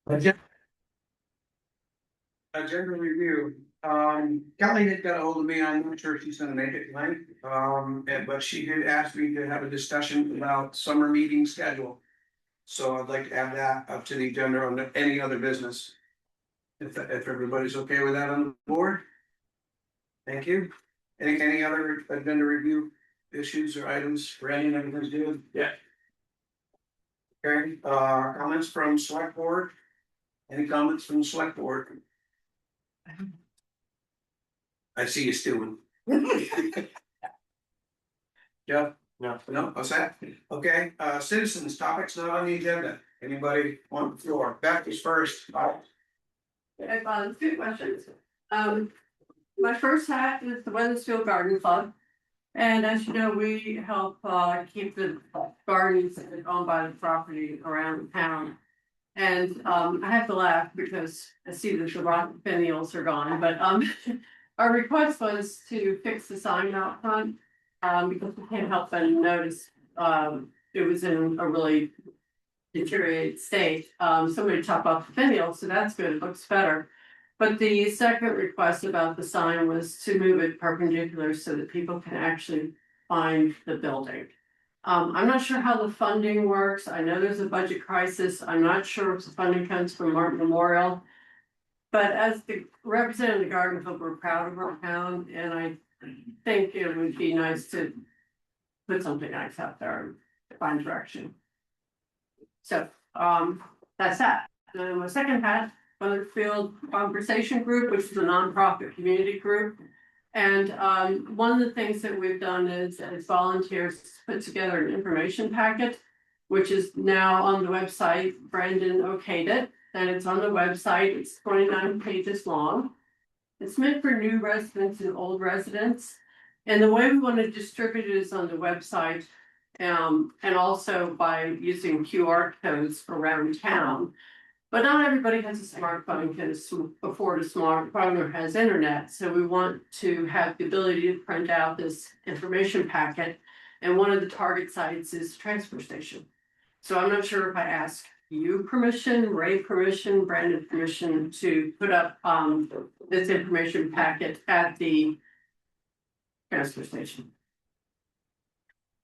Agenda review. Kelly had got a hold of me. I'm not sure if she's gonna make it tonight. But she did ask me to have a discussion about summer meeting schedule. So I'd like to add that up to the agenda on any other business. If everybody's okay with that on the board. Thank you. Any other agenda review issues or items? Randy, everything's good? Yeah. Okay, comments from select board? Any comments from the select board? I see you stewing. Yeah, no, what's that? Okay, citizens, topics not on the agenda. Anybody on the floor? Beth is first. Okay, two questions. My first hat is the Weathersfield Garden Club. And as you know, we help keep the gardens owned by the property around town. And I have to laugh because I see that the rock fennials are gone, but our request was to fix the sign out front. Because we can't help but notice it was in a really deteriorated state. Somebody chopped off the fennial, so that's good, it looks better. But the second request about the sign was to move it perpendicular so that people can actually find the building. I'm not sure how the funding works. I know there's a budget crisis. I'm not sure if the funding comes from Martin Memorial. But as the representative of the Garden Club, we're proud of our town, and I think it would be nice to put something nice out there and find direction. So that's that. My second hat, Weathersfield Conversation Group, which is a nonprofit community group. And one of the things that we've done is, as volunteers, put together an information packet, which is now on the website. Brandon okayed it, and it's on the website. It's 29 pages long. It's meant for new residents and old residents. And the way we want to distribute it is on the website, and also by using QR codes around town. But not everybody has a smartphone, can afford a smartphone or has internet. So we want to have the ability to print out this information packet. And one of the target sites is the transfer station. So I'm not sure if I ask you permission, Ray permission, Brandon permission to put up this information packet at the transfer station.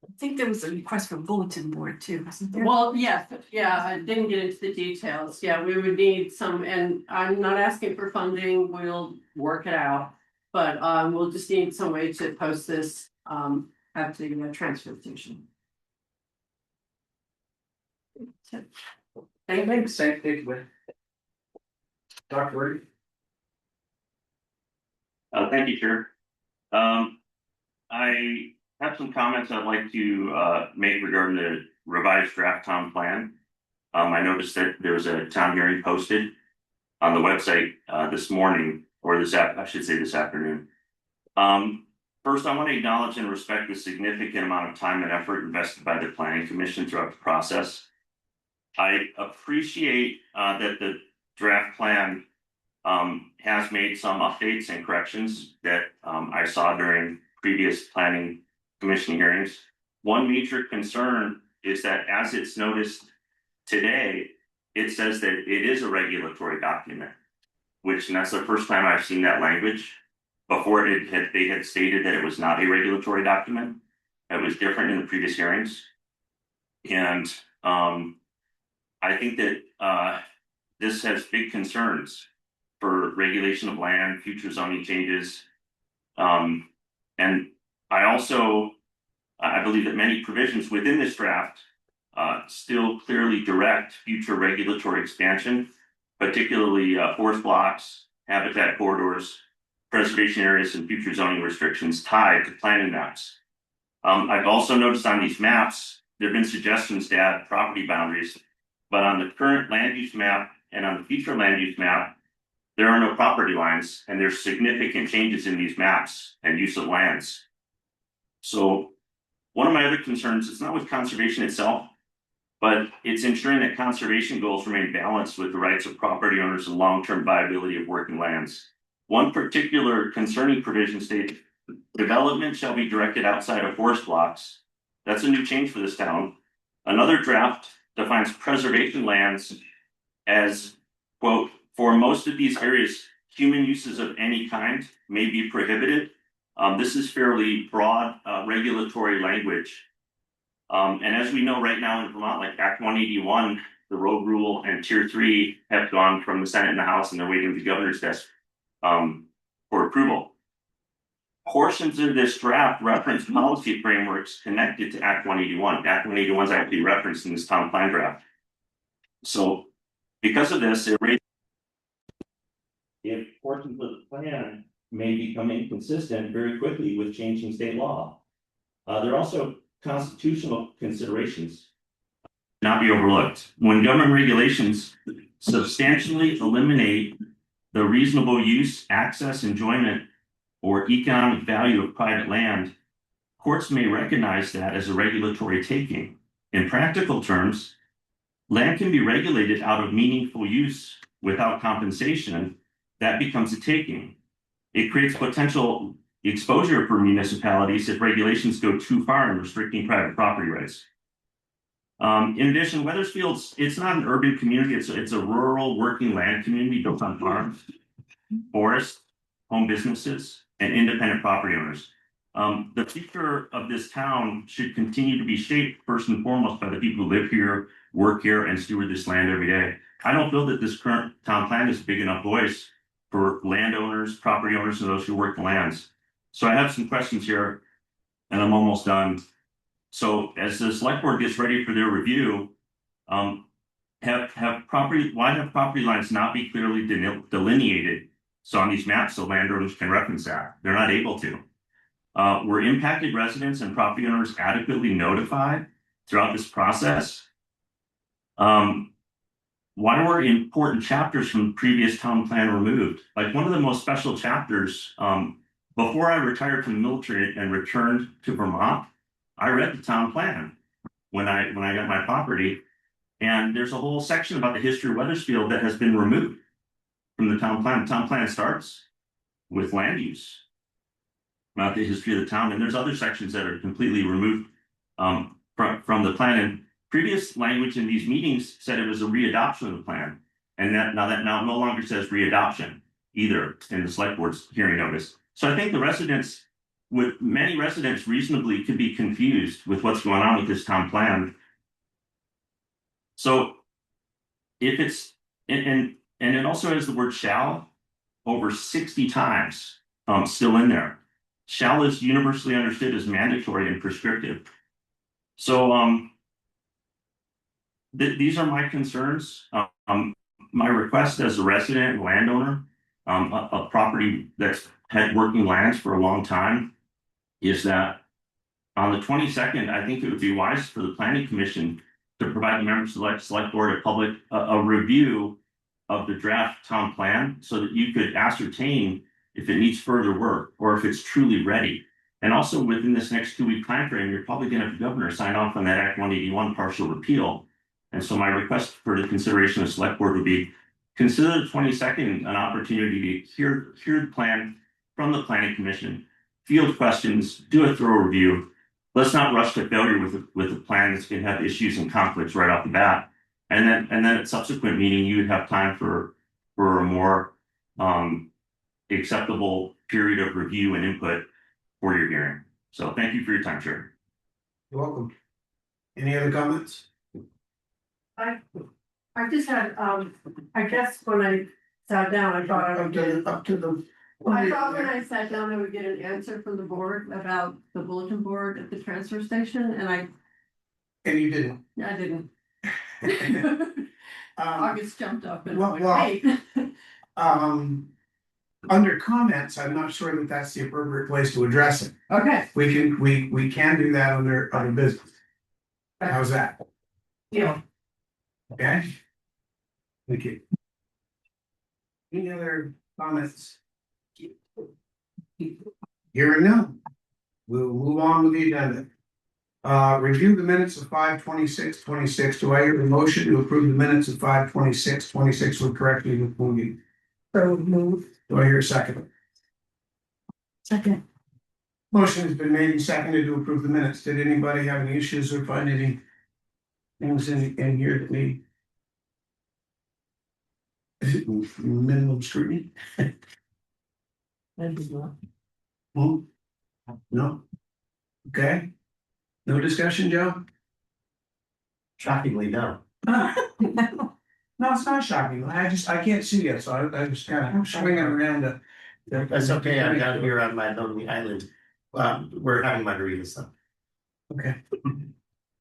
I think there was a request for bulletin board too, wasn't there? Well, yes, yeah, I didn't get into the details. Yeah, we would need some, and I'm not asking for funding, we'll work it out. But we'll just need some way to post this at the transfer station. Thanks. Thank you. Dr. Word. Thank you, Chair. I have some comments I'd like to make regarding the revised draft town plan. I noticed that there was a town hearing posted on the website this morning, or I should say this afternoon. First, I want to acknowledge and respect the significant amount of time and effort invested by the Planning Commission throughout the process. I appreciate that the draft plan has made some updates and corrections that I saw during previous Planning Commission hearings. One major concern is that, as it's noticed today, it says that it is a regulatory document, and that's the first time I've seen that language. Before they had stated that it was not a regulatory document. It was different in the previous hearings. And I think that this has big concerns for regulation of land, future zoning changes. And I believe that many provisions within this draft still clearly direct future regulatory expansion, particularly forest blocks, habitat corridors, preservation areas, and future zoning restrictions tied to planning maps. I've also noticed on these maps, there have been suggestions to add property boundaries, but on the current land use map and on the future land use map, there are no property lines, and there's significant changes in these maps and use of lands. So one of my other concerns is not with conservation itself, but it's ensuring that conservation goals remain balanced with the rights of property owners and long-term viability of working lands. One particular concerning provision states development shall be directed outside of forest blocks. That's a new change for this town. Another draft defines preservation lands as quote, for most of these areas, human uses of any kind may be prohibited. This is fairly broad regulatory language. And as we know right now in Vermont, like Act 181, the road rule and Tier 3 have gone from the Senate and the House, and they're waiting at the governor's desk for approval. Portions of this draft reference policy frameworks connected to Act 181. Act 181 is actually referenced in this town plan draft. So because of this, it raises if portions of the plan may become inconsistent very quickly with changing state law. There are also constitutional considerations not be overlooked. When government regulations substantially eliminate the reasonable use, access, enjoyment, or economic value of private land, courts may recognize that as a regulatory taking. In practical terms, land can be regulated out of meaningful use without compensation. That becomes a taking. It creates potential exposure for municipalities if regulations go too far in restricting private property rights. In addition, Weathersfield's, it's not an urban community, it's a rural working land community built on farms, forests, home businesses, and independent property owners. The future of this town should continue to be shaped first and foremost by the people who live here, work here, and steward this land every day. I don't feel that this current town plan is a big enough voice for landowners, property owners, and those who work the lands. So I have some questions here, and I'm almost done. So as the select board gets ready for their review, why have property lines not be clearly delineated? So on these maps, so landowners can reference that. They're not able to. Were impacted residents and property owners adequately notified throughout this process? Why were important chapters from the previous town plan removed? Like one of the most special chapters, before I retired from the military and returned to Vermont, I read the town plan when I got my property. And there's a whole section about the history of Weathersfield that has been removed from the town plan. The town plan starts with land use, about the history of the town, and there's other sections that are completely removed from the plan. And previous language in these meetings said it was a readoption of the plan, and that now no longer says readoption either in the select board's hearing notice. So I think many residents reasonably could be confused with what's going on with this town plan. So if it's and it also has the word shall over 60 times still in there. Shall is universally understood as mandatory and prescriptive. So these are my concerns. My request as a resident and landowner, a property that's had working lands for a long time, is that on the 22nd, I think it would be wise for the planning commission to provide the members of the select board a review of the draft town plan so that you could ascertain if it needs further work or if it's truly ready. And also within this next 2-week time frame, you're probably going to have the governor sign off on that Act 181 partial repeal. And so my request for the consideration of the select board would be consider the 22nd an opportunity to hear the plan from the planning commission, field questions, do a thorough review. Let's not rush to failure with a plan that's going to have issues and conflicts right off the bat. And then at subsequent meeting, you would have time for a more acceptable period of review and input for your hearing. So thank you for your time, Chair. You're welcome. Any other comments? I just had, I guess when I sat down, I thought I would get, Up to the. I thought when I sat down, I would get an answer from the board about the bulletin board at the transfer station, and And you didn't. I didn't. Um, August jumped up and well, went, well, wait. Under comments, I'm not sure that that's the appropriate place to address it. Okay, We can do that under business. How's that? yeah. Okay. Thank you. Any other comments? Hearing none. We'll move on with the agenda. Review the minutes of 5/26/26. Do I hear a motion to approve the minutes of 5/26/26 with correctly included? So move. Do I hear a second? Second. Motion has been made and seconded to approve the minutes. Did anybody have any issues or find any things in here that need minimum scrutiny? Hmm? No? Okay. No discussion, Joe? Shockingly, no. No, it's not shocking. I can't see it, so I was kind of swinging around the. That's okay, I'm down here on my lonely island. We're having margaritas though. Okay.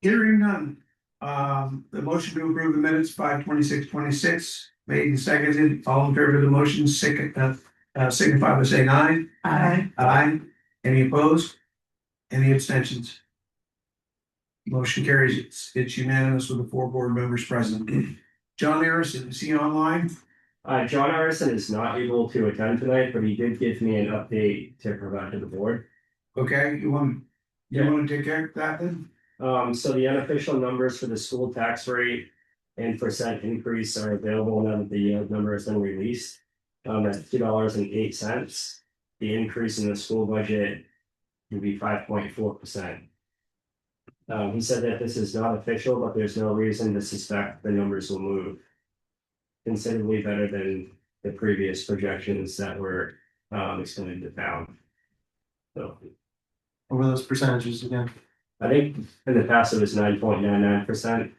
Hearing none. The motion to approve the minutes 5/26/26 made and seconded. All in favor of the motion, signify by saying aye. Aye. Aye. Any opposed? Any abstentions? Motion carries. It's unanimous with the 4 board members present. John Harrison, is he online? John Arison is not able to attend tonight, but he did give me an update to provide to the board. Okay, you want to take care of that then? So the unofficial numbers for the school tax rate and percent increase are available now that the yield number has been released. That's $2.08. The increase in the school budget would be 5.4%. He said that this is not official, but there's no reason to suspect the numbers will move considerably better than the previous projections that were explained to town. So What were those percentages again? I think in the past it was 9.99%.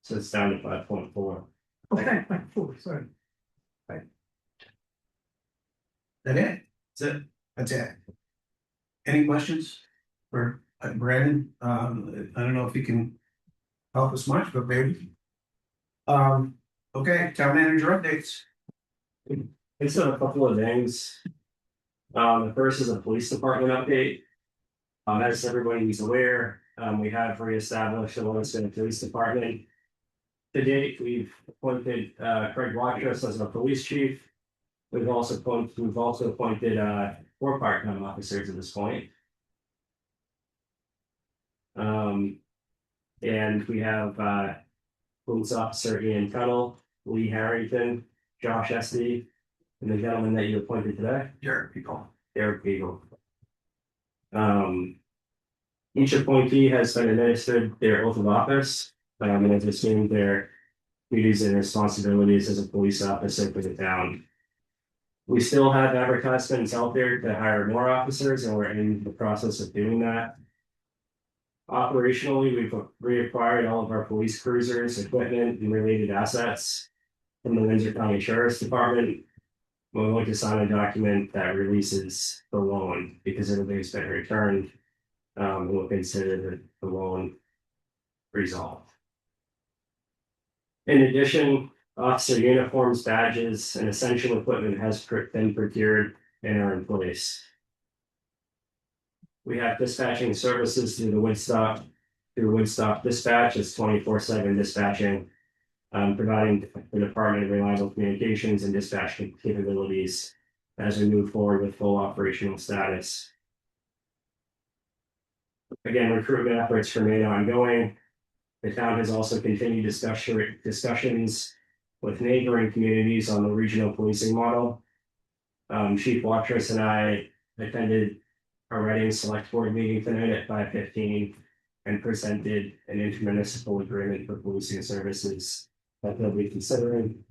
So it's down to 5.4. Okay, sorry. Right. That it? That's it. That's it. Any questions for Brandon? I don't know if he can help us much, but maybe. Okay, town manager updates. It's a couple of things. The first is a police department update. As everybody is aware, we have reestablished the Weathersfield Police Department. To date, we've appointed Craig Watrous as our police chief. We've also appointed 4 part-time officers at this point. And we have police officer Ian Tuttle, Lee Harrington, Josh Esty, and the gentleman that you appointed today, Derek people. Derek Beagle. Each appointee has been administered their oath of office, and has assumed their duties and responsibilities as a police officer for the town. We still have advertisements out there to hire more officers, and we're in the process of doing that. Operationally, we've reacquired all of our police cruisers, equipment, and related assets from the Windsor County Sheriff's Department. We're going to sign a document that releases the loan because everything's been returned. We'll consider the loan resolved. In addition, officer uniforms, badges, and essential equipment has been procured and are in place. We have dispatching services through Woodstock Dispatch. It's 24/7 dispatching, providing the department reliable communications and dispatch capabilities as we move forward with full operational status. Again, recruitment efforts remain ongoing. The town has also continued discussions with neighboring communities on the regional policing model. Chief Watrous and I attended our Reading Selectboard meeting tonight at 5:15 and presented an intermunicipal agreement for policing services that they'll be considering.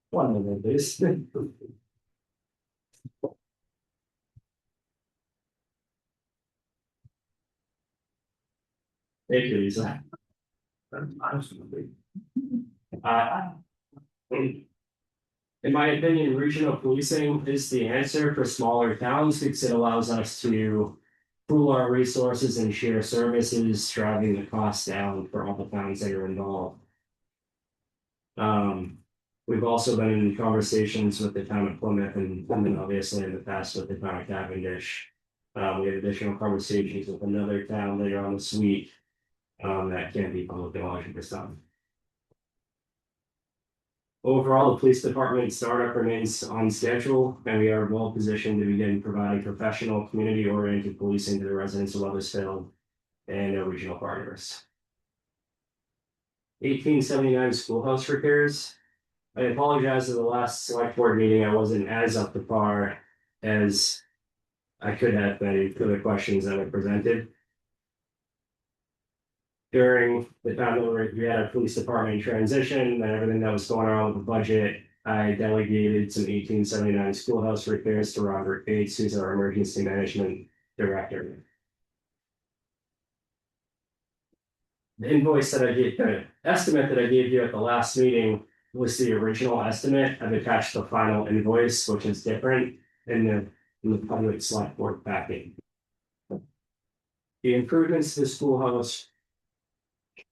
One minute, please. Thank you, Lisa. In my opinion, regional policing is the answer for smaller towns because it allows us to pool our resources and share services, driving the costs down for all the towns that are involved. We've also been in conversations with the town of Plymouth and then obviously in the past with the town of Cavendish. We have additional conversations with another town later on this week that can be public knowledge for some. Overall, the police department startup remains on schedule, and we are well positioned to begin providing professional, community-oriented policing to the residents of Weathersfield and our regional partners. 1879 schoolhouse repairs. I apologize for the last select board meeting. I wasn't as up to par as I could have been for the questions that were presented. During the time that we had a police department transition and everything that was going on with the budget, I delegated some 1879 schoolhouse repairs to Robert Bates, who's our emergency management director. The invoice that I gave, the estimate that I gave you at the last meeting was the original estimate. I've attached the final invoice, which is different in the public select board packet. The improvements to the schoolhouse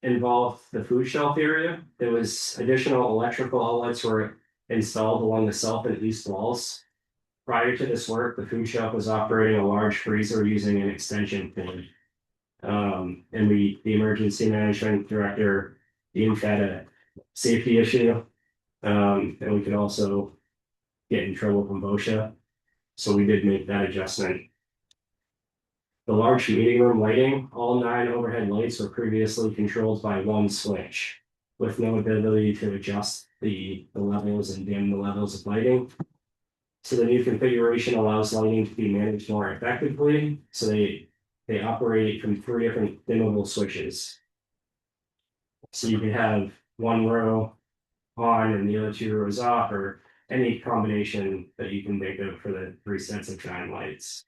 involved the food shelf area. There was additional electrical outlets were installed along the south and east walls. Prior to this work, the food shelf was operating a large freezer using an extension cord. And the emergency management director deemed that a safety issue. And we could also get in trouble from VOSHA. So we did make that adjustment. The large meeting room lighting, all 9 overhead lights were previously controlled by one switch, with no ability to adjust the levels and dim the levels of lighting. So the new configuration allows lighting to be managed more effectively. So they operate from 3 different dimmable switches. So you can have one row on and the other 2 rows off, or any combination that you can think of for the 3 sets of 9 lights.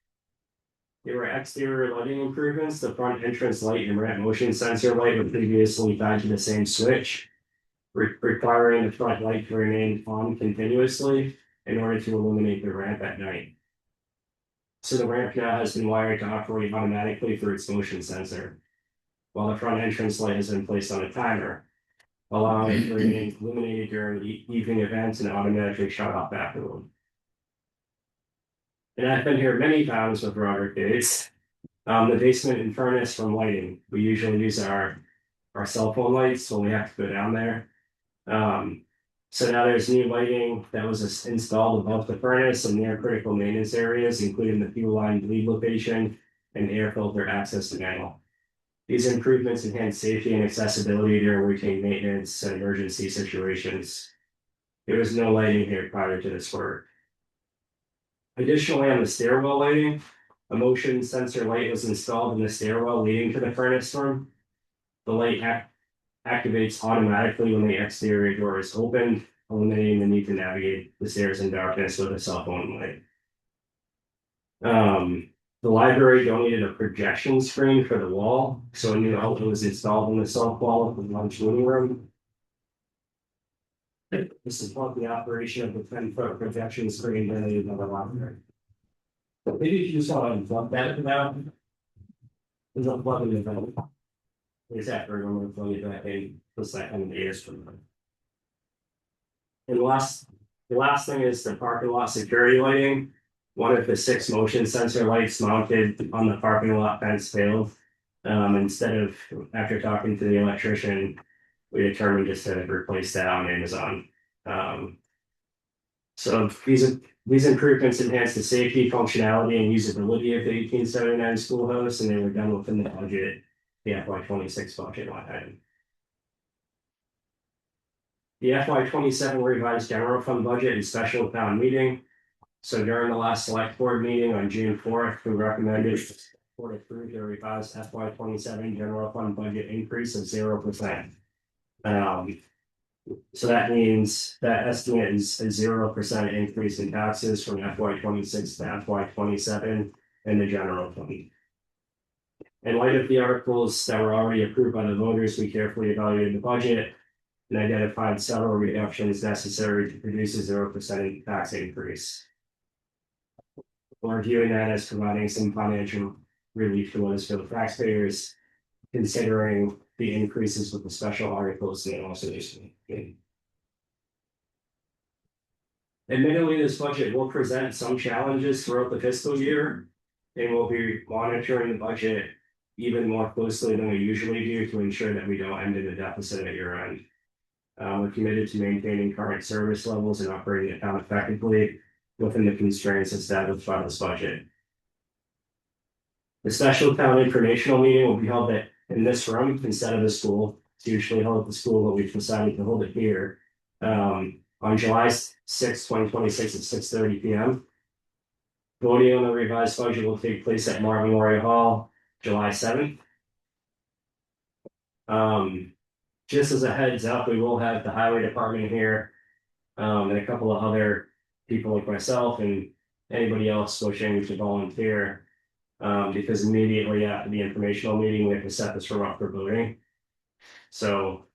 There were exterior lighting improvements. The front entrance light and ramp motion sensor light were previously tied to the same switch, requiring the front light to remain on continuously in order to illuminate the ramp at night. So the ramp now has been wired to operate automatically through its motion sensor, while the front entrance light has been placed on a timer, allowing it to remain illuminated during evening events and automatically shut off afterward. And I've been here many times with Robert Gates. The basement and furnace from lighting. We usually use our cell phone lights when we have to go down there. So now there's new lighting that was installed above the furnace and near critical maintenance areas, including the fuel line bleed location and air filter access panel. These improvements enhance safety and accessibility during routine maintenance and emergency situations. There was no lighting here prior to this work. Additionally, on the stairwell lighting, a motion sensor light was installed in the stairwell leading to the furnace room. The light activates automatically when the exterior door is opened, eliminating the need to navigate the stairs in darkness with a cell phone light. The library donated a projection screen for the wall, so a new outlet was installed in the south wall of the lunch meeting room. This is part of the operation of the 10-foot projection screen donated by the library. So maybe you just want to plug that about. There's a plug in the event. It's after I'm going to plug it back in the second is from them. And the last thing is the parking lot security lighting. One of the 6 motion sensor lights mounted on the parking lot fence failed. Instead of, after talking to the electrician, we determined just to replace that on Amazon. So these improvements enhance the safety, functionality, and usability of the 1879 schoolhouse, and they were done within the budget, the FY26 budget line item. The FY27 revised general fund budget and special town meeting. So during the last select board meeting on June 4th, we recommended the board approve the revised FY27 general fund budget increase of 0%. So that means that estimate is a 0% increase in taxes from FY26 to FY27 in the general fund. In light of the articles that were already approved by the voters, we carefully evaluated the budget and identified several reductions necessary to produce a 0% tax increase. We're viewing that as providing some financial relief to Weathersfield taxpayers, considering the increases with the special articles and also just. Admittedly, this budget will present some challenges throughout the fiscal year, and we'll be monitoring the budget even more closely than we usually do to ensure that we don't end in a deficit at year end. We're committed to maintaining current service levels and operating the town effectively within the constraints established by this budget. The special town informational meeting will be held in this room instead of the school. It's usually held at the school, but we've decided to hold it here on July 6, 2026 at 6:30 p.m. Voting on the revised budget will take place at Martin Memorial Hall, July 7th. Just as a heads up, we will have the highway department here. And a couple of other people like myself and anybody else wishing to volunteer. Because immediately after the informational meeting, we have to set this room up for voting. So,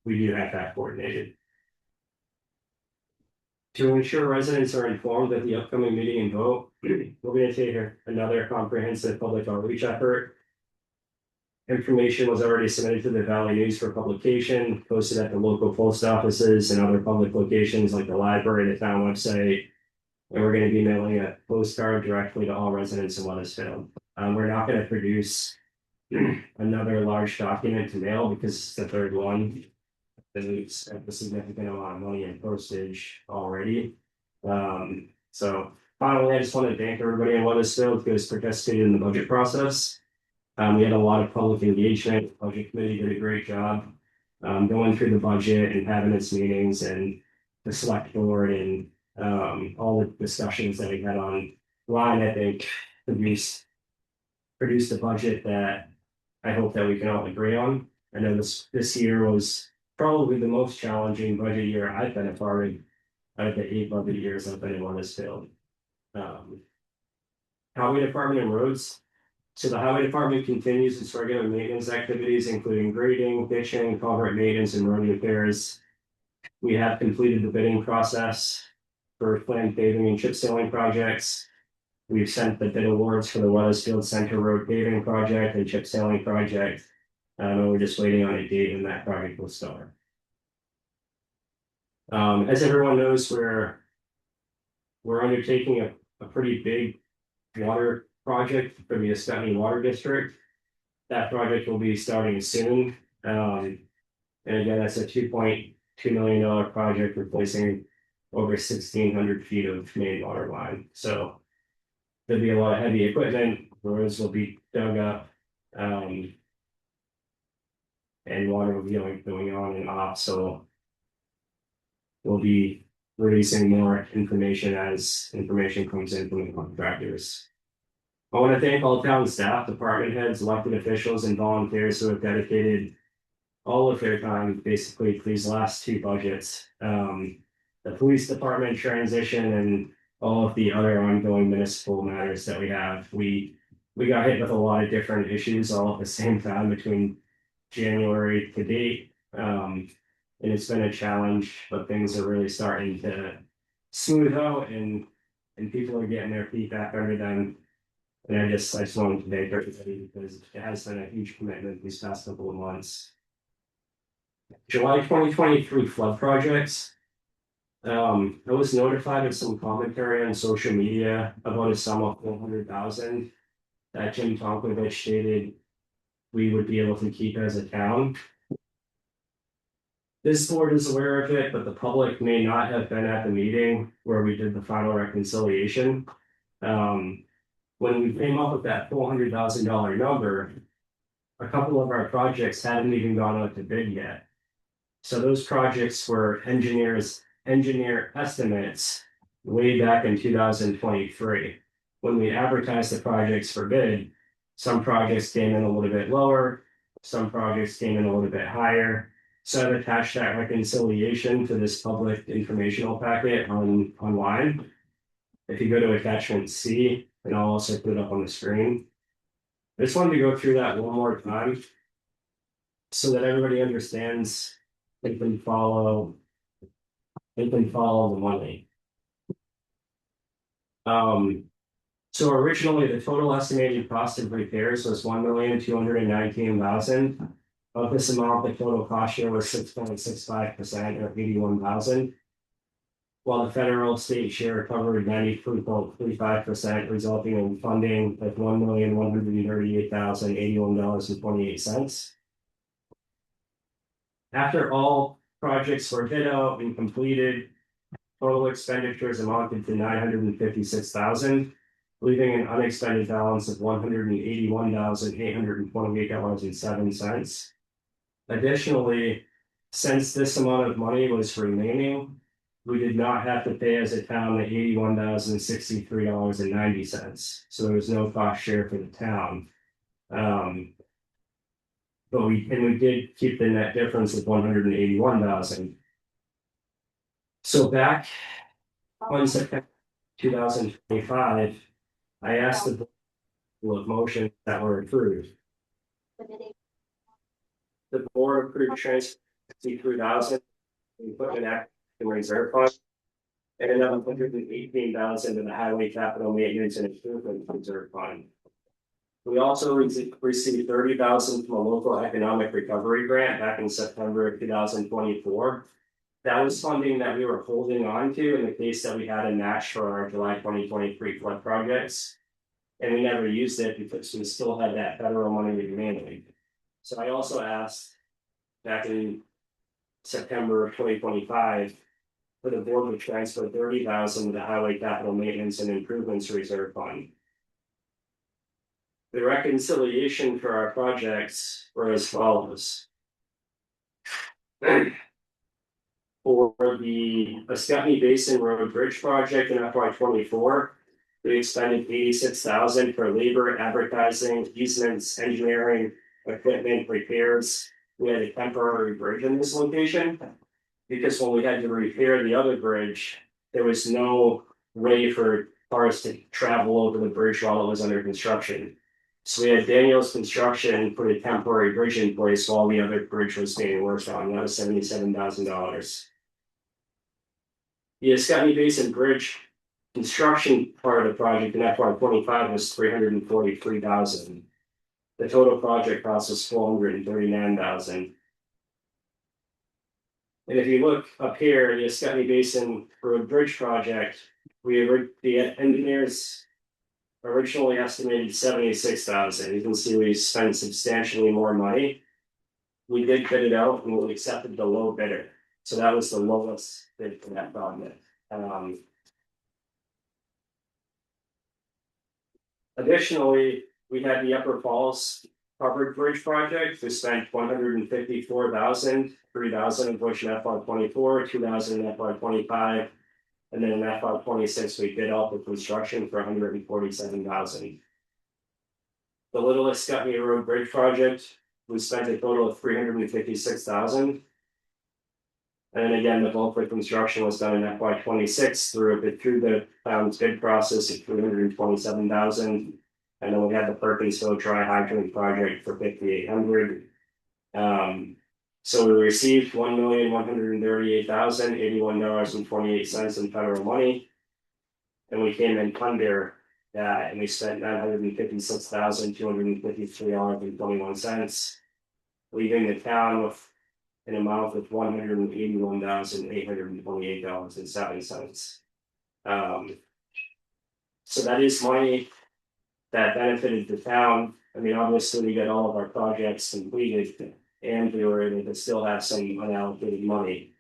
we do have that coordinated. To ensure residents are informed of the upcoming meeting and vote, we're going to take another comprehensive public outreach effort. Information was already submitted to the Valley News for publication, posted at the local post offices and other public locations like the library, the town website. And we're going to be mailing a postcard directly to all residents in Weathersfield. We're not going to produce another large document to mail because it's the third one. Then we've spent a significant amount of money in postage already. So finally, I just want to thank everybody in Weathersfield who has participated in the budget process. We had a lot of public engagement. The budget committee did a great job going through the budget and having its meetings, and the select board and all the discussions that we had online, I think, produced a budget that I hope that we can all agree on. I know this year was probably the most challenging budget year I've been a part of out of the 8 budget years I've been in Weathersfield. Highway department and roads. So the highway department continues its regular maintenance activities, including grading, ditching, culvert maintenance, and road repairs. We have completed the bidding process for planned paving and chip sealing projects. We've sent the bid awards for the Weathersfield Center Road paving project and chip sealing project. And we're just waiting on a date when that project will start. As everyone knows, we're undertaking a pretty big water project for the Escutney Water District. That project will be starting soon. And again, that's a $2.2 million project replacing over 1,600 feet of main water line. So there'll be a lot of heavy equipment, roads will be dug up, and water will be going on and off. So we'll be releasing more information as information comes in from the contractors. I want to thank all town staff, department heads, elected officials, and volunteers who have dedicated all of their time basically to these last 2 budgets. The police department transition and all of the other ongoing municipal matters that we have. We got hit with a lot of different issues all at the same time between January to date. And it's been a challenge, but things are really starting to smooth out and people are getting their feet back under them. And I just wanted to thank everybody because it has been a huge commitment these past couple of months. July 2023 flood projects. I was notified of some commentary on social media about a sum of $400,000 that Jim Tonkovich stated we would be able to keep as a town. This board is aware of it, but the public may not have been at the meeting where we did the final reconciliation. When we came up with that $400,000 number, a couple of our projects hadn't even gone out to bid yet. So those projects were engineer estimates way back in 2023. When we advertised the projects for bid, some projects came in a little bit lower, some projects came in a little bit higher. So I've attached that reconciliation to this public informational packet online. If you go to attachment C, and I'll also put it up on the screen. I just wanted to go through that one more time so that everybody understands they can follow the money. So originally the total estimated cost of repairs was $1,219,000. Of this amount, the total cost share was 6.65% or $81,000. While the federal state share covered 93.35%, resulting in funding of $1,138,081.28. After all projects were bid out and completed, total expenditures amounted to $956,000, leaving an unexpended balance of $181,828.07. Additionally, since this amount of money was remaining, we did not have to pay as a town the $81,063.90. So there was no cost share for the town. But we did keep the net difference of $181,000. So back on September 2025, I asked the board of motions that were approved. The board approved transfer $63,000 equipment act in reserve fund. And another $118,000 in the highway capital maintenance and improvement reserve fund. We also received $30,000 from a local economic recovery grant back in September of 2024. That was funding that we were holding on to in the case that we had a match for our July 2023 flood projects. And we never used it because we still had that federal money remaining. So I also asked back in September of 2025 for the board to transfer $30,000 to the highway capital maintenance and improvements reserve fund. The reconciliation for our projects were as follows. For the Ascutney Basin Road Bridge project in FY24, we expended $86,000 for labor, advertising, easements, engineering, equipment, repairs. We had a temporary bridge in this location because when we had to repair the other bridge, there was no way for cars to travel over the bridge while it was under construction. So we had Daniel's Construction put a temporary bridge in place while the other bridge was being worked on. That was $77,000. The Ascutney Basin Bridge construction part of the project in FY25 was $343,000. The total project cost was $439,000. And if you look up here, the Ascutney Basin Road Bridge project, the engineers originally estimated $76,000. You can see we spent substantially more money. We did bid it out and we accepted the low bidder. So that was the lowest bid for that project. Additionally, we had the Upper Falls Covered Bridge project. We spent $154,000, $3,000 of which in FY24, $2,000 in FY25, and then in FY26 we bid out the construction for $147,000. The Little Ascutney Road Bridge project, we spent a total of $356,000. And then again, the bulk of construction was done in FY26 through the town's bid process of $327,000. And then we had the Perkinsville Dry Hydrant project for $5,800. So we received $1,138,081.28 in federal money. And we came in under that and we spent $956,253.21, leaving the town with an amount of $181,828.07. So that is money that benefited the town. I mean, obviously we got all of our projects completed and we were able to still have some unallocated money.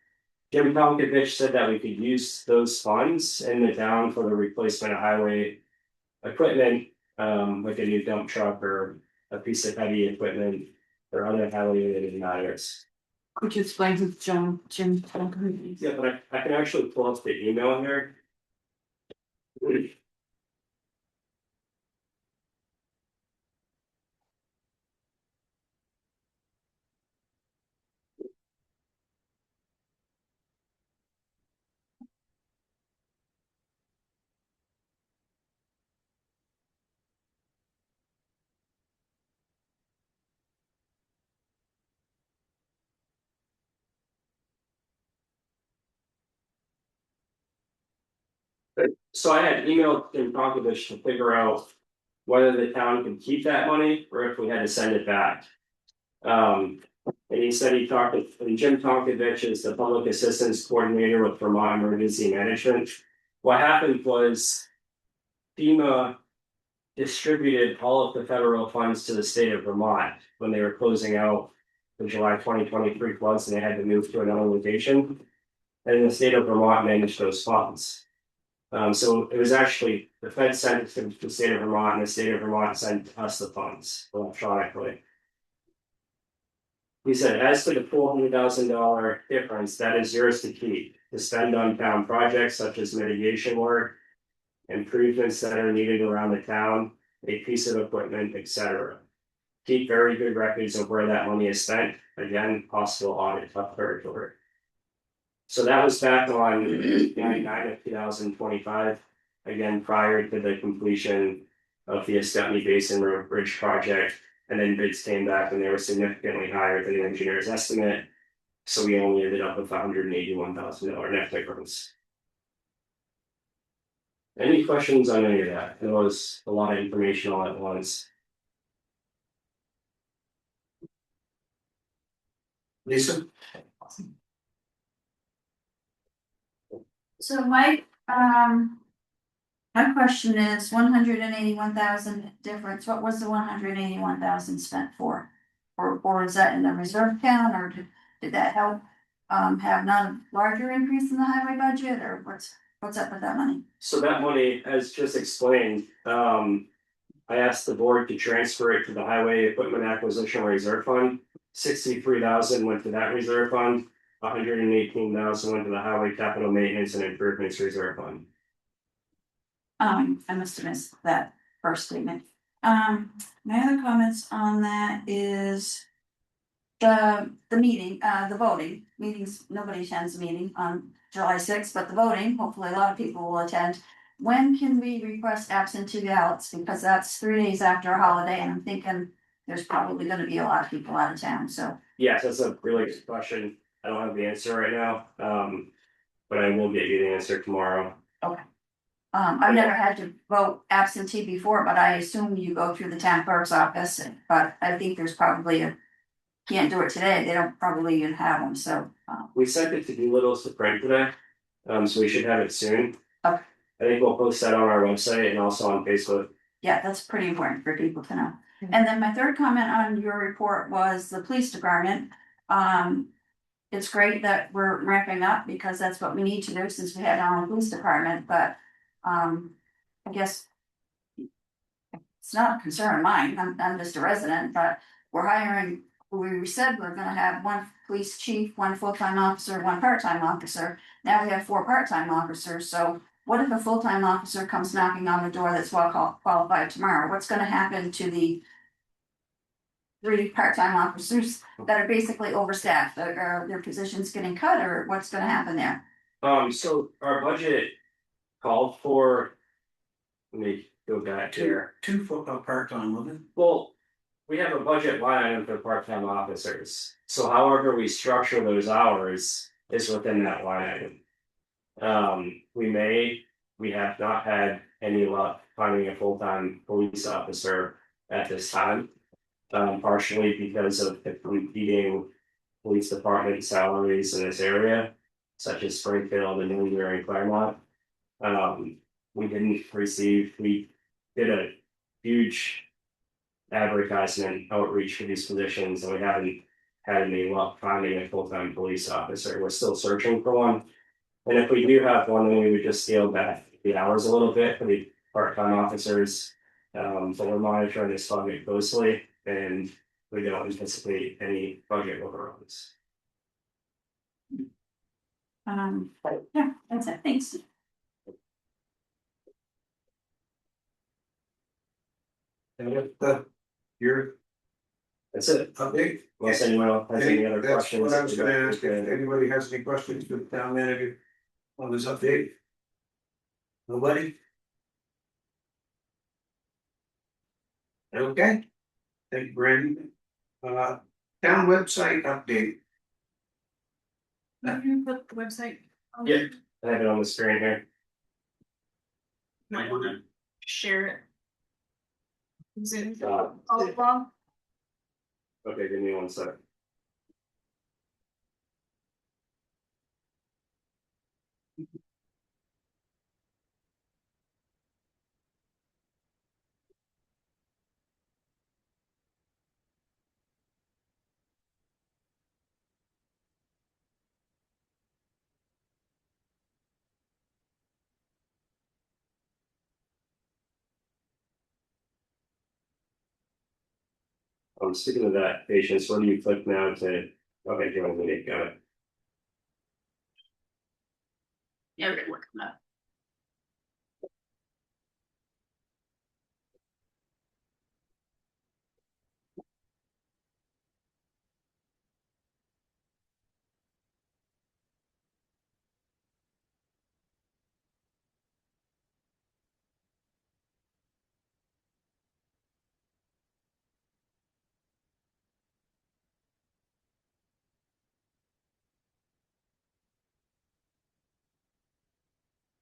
Jim Tomkovich said that we could use those funds in the town for the replacement of highway equipment, like a new dump truck or a piece of heavy equipment or other highway related matters. Could you explain who Jim Tomkovich is? Yeah, but I can actually pull up the email here. So I had emailed Jim Tomkovich to figure out whether the town could keep that money or if we had to send it back. And he said he talked with Jim Tomkovich is the public assistance coordinator with Vermont Emergency Management. What happened was FEMA distributed all of the federal funds to the state of Vermont when they were closing out the July 2023 floods and they had to move to another location. And the state of Vermont managed those funds. So it was actually the Fed sent it to the state of Vermont and the state of Vermont sent us the funds electronically. He said, as to the $400,000 difference, that is yours to keep, to spend on town projects such as mitigation work, improvements that are needed around the town, a piece of equipment, etc. keep very good records of where that money is spent. Again, possible audit of territory. So that was back on 9/9 of 2025. Again, prior to the completion of the Escutney Basin Road Bridge project. And then bids came back and they were significantly higher than the engineer's estimate. So we only ended up with $181,000 net difference. Any questions on any of that? It was a lot of information all at once. Lisa? So Mike, my question is 181,000 difference, what was the 181,000 spent for? Or is that in the reserve account, or did that help? Have not larger increase in the highway budget, or what's up with that money? So that money, as just explained, I asked the board to transfer it to the Highway Equipment Acquisition Reserve Fund. 63,000 went to that reserve fund, 118,000 went to the Highway Capital Maintenance and Improvements Reserve Fund. I must have missed that first statement. My other comments on that is the meeting, the voting, meetings, nobody attends the meeting on July 6th, but the voting, hopefully a lot of people will attend. When can we request absentee ballots? Because that's 3 days after a holiday, and I'm thinking there's probably gonna be a lot of people out of town, so. Yes, that's a really good question. I don't have the answer right now, but I will get you the answer tomorrow. I've never had to vote absentee before, but I assume you go through the town clerk's office, but I think there's probably can't do it today, they don't probably even have them, so. We sent it to Doolittle's to print today, so we should have it soon. Okay. I think we'll post that on our website and also on Facebook. Yeah, that's pretty important for people to know. And then my third comment on your report was the police department. It's great that we're ramping up because that's what we need to do since we had our own police department, but I guess it's not a concern of mine, I'm just a resident, but we're hiring, we said we're gonna have one police chief, one full-time officer, one part-time officer. Now we have 4 part-time officers, so what if a full-time officer comes knocking on the door that's well qualified tomorrow? What's gonna happen to the 3 part-time officers that are basically overstaffed? Are their positions getting cut, or what's gonna happen there? So our budget called for. Let me go back here. Two part-time, wasn't it? Well, we have a budget line item for part-time officers, so however we structure those hours is within that line item. We have not had any luck finding a full-time police officer at this time. Partially because of the competing police department salaries in this area, such as Springfield and Newbury and Claremont. We did a huge advertisement outreach for these positions, and we haven't had any luck finding a full-time police officer. We're still searching for one. And if we do have one, then we would just scale back the hours a little bit for the part-time officers. So we're monitoring this budget closely, and we don't anticipate any budget overruns. Yeah, that's it, thanks. Your That's it. update? Unless anyone else has any other That's questions. what I was gonna ask, if anybody has any questions for the town manager on this update? Nobody? Okay. Thank you, Brandon. Town website update. Can you put the website? on? Yeah. I have it on the screen here. Might wanna share it. Zoom. Uh, All along. Okay, give me 1 second. Speaking of that, patients, where do you click now to, okay, join the meeting, got it. Yeah, we're gonna work on that.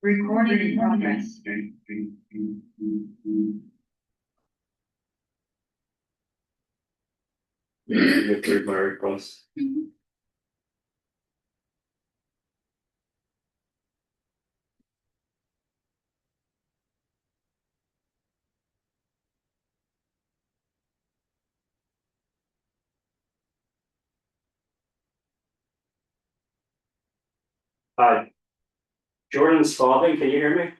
Recording in progress. With my request. Hi. Jordan Spalding, can you hear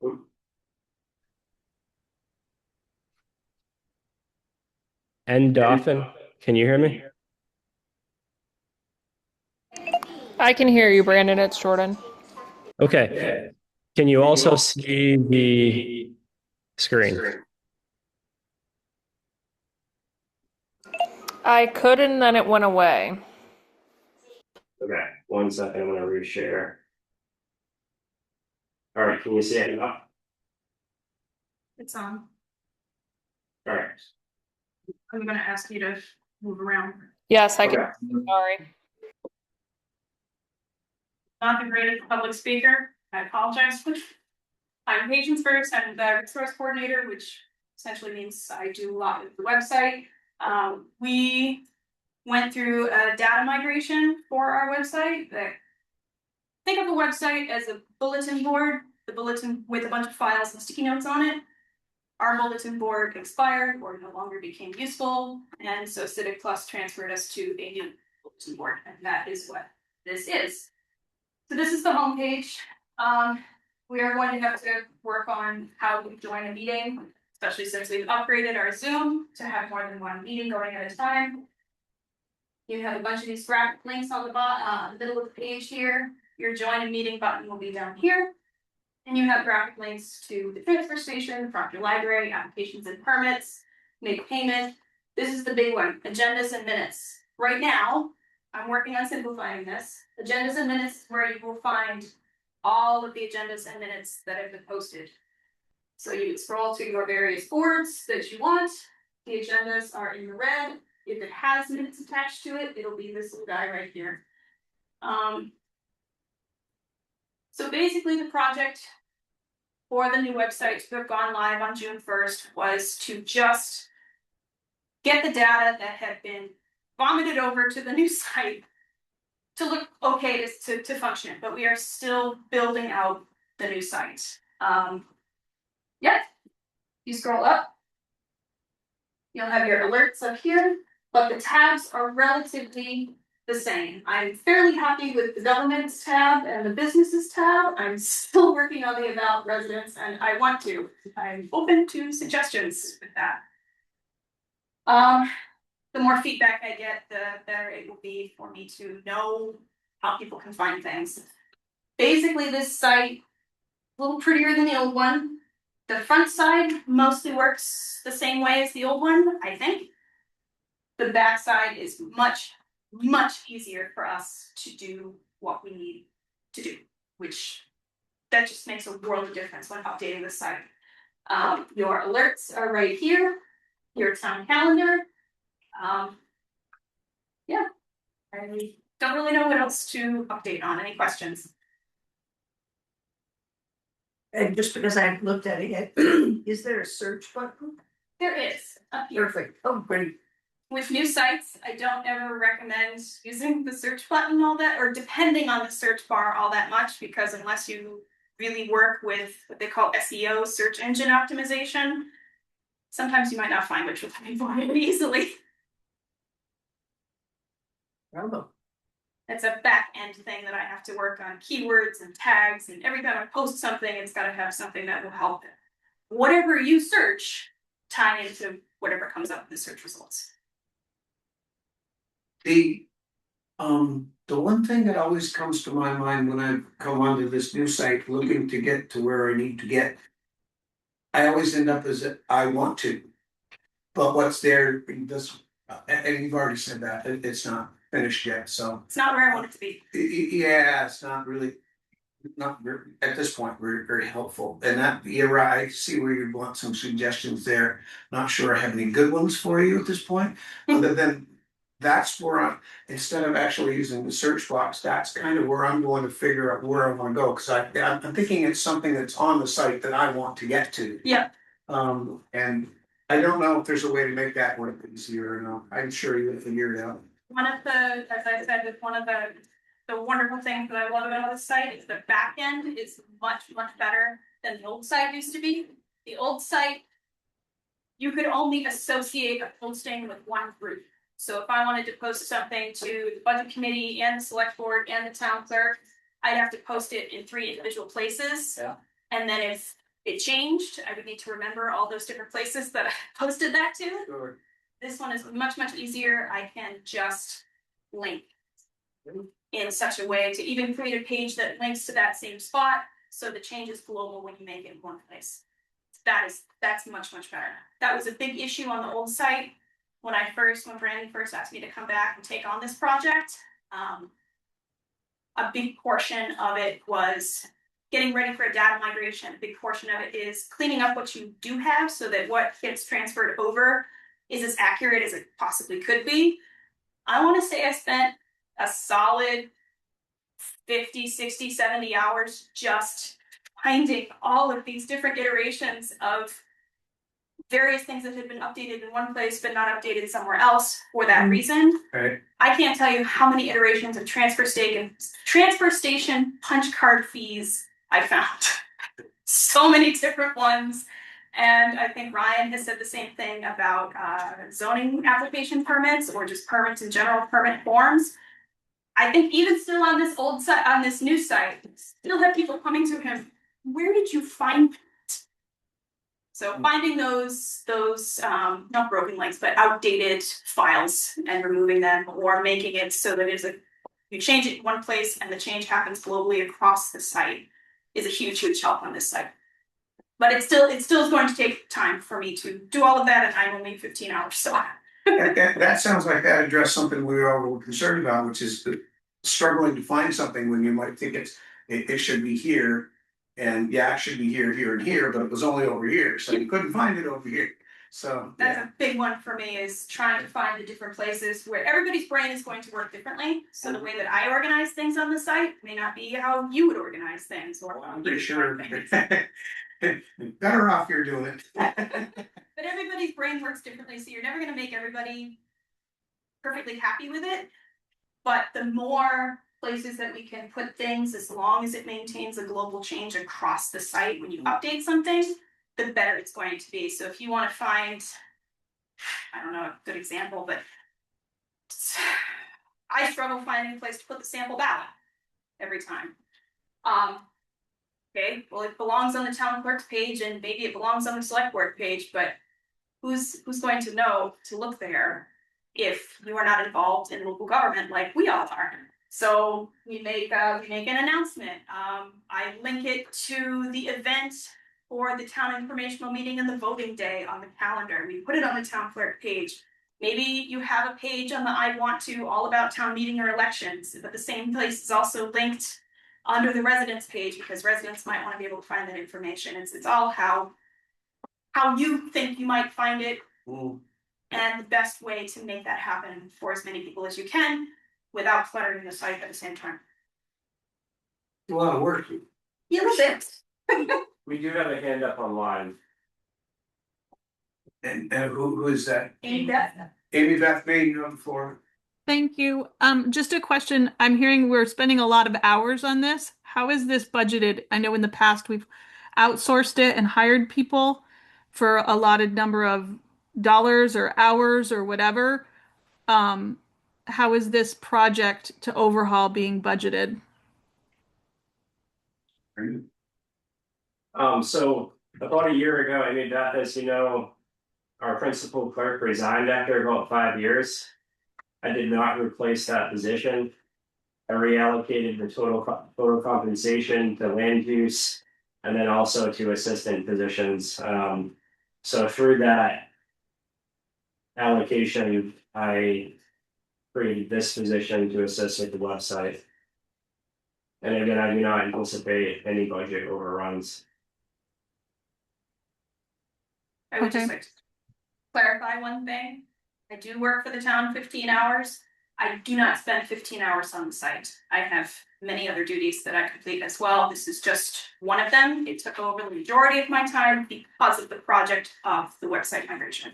me? And Dauphin, can you hear me? I can hear you, Brandon. It's Jordan. Okay. Can you also see the screen? I could, and then it went away. Okay, 1 second, I'm gonna reshare. All right, can you see it now? It's on. All right. I'm gonna ask you to move around. Yes, I can. Okay. Sorry. Not the greatest public speaker. I apologize. I'm Patience First. I'm the resource coordinator, which essentially means I do a lot with the website. We went through a data migration for our website. Think of the website as a bulletin board, the bulletin with a bunch of files and sticky notes on it. Our bulletin board expired or no longer became useful, and so Civic Plus transferred us to a new bulletin board, and that is what this is. So this is the homepage. We are going to have to work on how we join a meeting, especially since we've upgraded our Zoom to have more than one meeting going at a time. You have a bunch of these graphic links on the bottom, middle of the page here. Your join a meeting button will be down here. And you have graphic links to the transfer station, Proctor Library, applications and permits, make payment. This is the big one, agendas and minutes. Right now, I'm working on simplifying this. Agendas and minutes is where you will find all of the agendas and minutes that have been posted. So you can scroll to your various boards that you want. The agendas are in the red. If it has minutes attached to it, it'll be this little guy right here. So basically the project for the new website to have gone live on June 1st was to just get the data that had been vomited over to the new site to look okay to function, but we are still building out the new site. Yeah, you scroll up, you'll have your alerts up here, but the tabs are relatively the same. I'm fairly happy with the government's tab and the businesses tab. I'm still working on the about residents, and I want to. I'm open to suggestions with that. The more feedback I get, the better it will be for me to know how people can find things. Basically, this site a little prettier than the old one. The front side mostly works the same way as the old one, I think. The back side is much easier for us to do what we need to do, which that just makes a world of difference when updating the site. Your alerts are right here, your town calendar. Yeah, I don't really know what else to update on. Any questions? And just because I haven't looked at it yet, is there a search button? There is up here. Perfect. Oh, great. With new sites, I don't ever recommend using the search button all that, or depending on the search bar all that much, because unless you really work with what they call SEO, search engine optimization, sometimes you might not find what you're looking for easily. Bravo. It's a back end thing that I have to work on, keywords and tags, and every time I post something, it's got to have something that will help it. Whatever you search, tie into whatever comes up in the search results. The one thing that always comes to my mind when I come onto this new site looking to get to where I need to get, I always end up as I want to. But what's there, this, and you've already said that, it's not finished yet, so. It's not where I want it to be. Yeah, it's not really, at this point, very helpful. And that, you're right, I see where you want some suggestions there. Not sure I have any good ones for you at this point, other than that's where instead of actually using the search box, that's kind of where I'm going to figure out where I wanna go, cause I'm thinking it's something that's on the site that I want to get to. Yeah. And I don't know if there's a way to make that work easier or not, I'm sure you'll figure it out. One of the, as I said, with one of the wonderful things that I love about this site is the back end is much, much better than the old site used to be. The old site, you could only associate a posting with one group. So if I wanted to post something to the budget committee and the select board and the town clerk, I'd have to post it in 3 individual places. Yeah. And then if it changed, I would need to remember all those different places that I posted that to. Sure. This one is much, much easier. I can just link in such a way to even create a page that links to that same spot. So the change is global when you make it in one place. That's much, much better. That was a big issue on the old site. When Brandy first asked me to come back and take on this project, a big portion of it was getting ready for a data migration. A big portion of it is cleaning up what you do have so that what gets transferred over is as accurate as it possibly could be. I want to say I spent a solid 50, 60, 70 hours just finding all of these different iterations of various things that had been updated in one place but not updated somewhere else for that reason. Right. I can't tell you how many iterations of transfer station punch card fees I found. So many different ones. And I think Ryan has said the same thing about zoning application permits or just permits in general, permit forms. I think even still on this old site, on this new site, still have people coming to him, where did you find that? So finding those not broken links, but outdated files and removing them or making it so that you change it in one place and the change happens globally across the site is a huge, huge help on this site. But it still is going to take time for me to do all of that, and I'm only 15 hours. So that sounds like that addressed something we were all concerned about, which is struggling to find something when you might think it should be here. And yeah, it should be here, here, and here, but it was only over here, so you couldn't find it over here. So that's a big one for me, is trying to find the different places where everybody's brain is going to work differently. So the way that I organize things on the site may not be how you would organize things. Or I'm pretty sure. Better off you're doing it. But everybody's brain works differently, so you're never going to make everybody perfectly happy with it. But the more places that we can put things, as long as it maintains a global change across the site when you update something, the better it's going to be. So if you want to find, I don't know, a good example, but I struggle finding a place to put the sample ballot every time. Okay, well, it belongs on the town clerk's page and maybe it belongs on the select board page, but who's going to know to look there if you are not involved in local government like we all are? So we make an announcement. I link it to the event for the town informational meeting and the voting day on the calendar. We put it on the town clerk page. Maybe you have a page on the I want to all about town meeting or elections, but the same place is also linked under the residents page because residents might want to be able to find that information. It's all how you think you might find it, and the best way to make that happen for as many people as you can without cluttering the site at the same time. A lot of work. Yeah, a little bit. We do have a hand up online. And who is that? Amy Beth. Amy Beth May, you on the floor. Thank you. Just a question. I'm hearing we're spending a lot of hours on this. How is this budgeted? I know in the past we've outsourced it and hired people for a allotted number of dollars or hours or whatever. How is this project to overhaul being budgeted? So about a year ago, I mean, that, as you know, our principal clerk resigned after about 5 years. I did not replace that position. I reallocated the total compensation to land use and then also to assistant positions. So through that allocation, I created this position to assist with the website. And again, I do not anticipate any budget overruns. I would just Okay. like to clarify one thing. I do work for the town 15 hours. I do not spend 15 hours on the site. I have many other duties that I complete as well. This is just one of them. It took over the majority of my time because of the project of the website migration.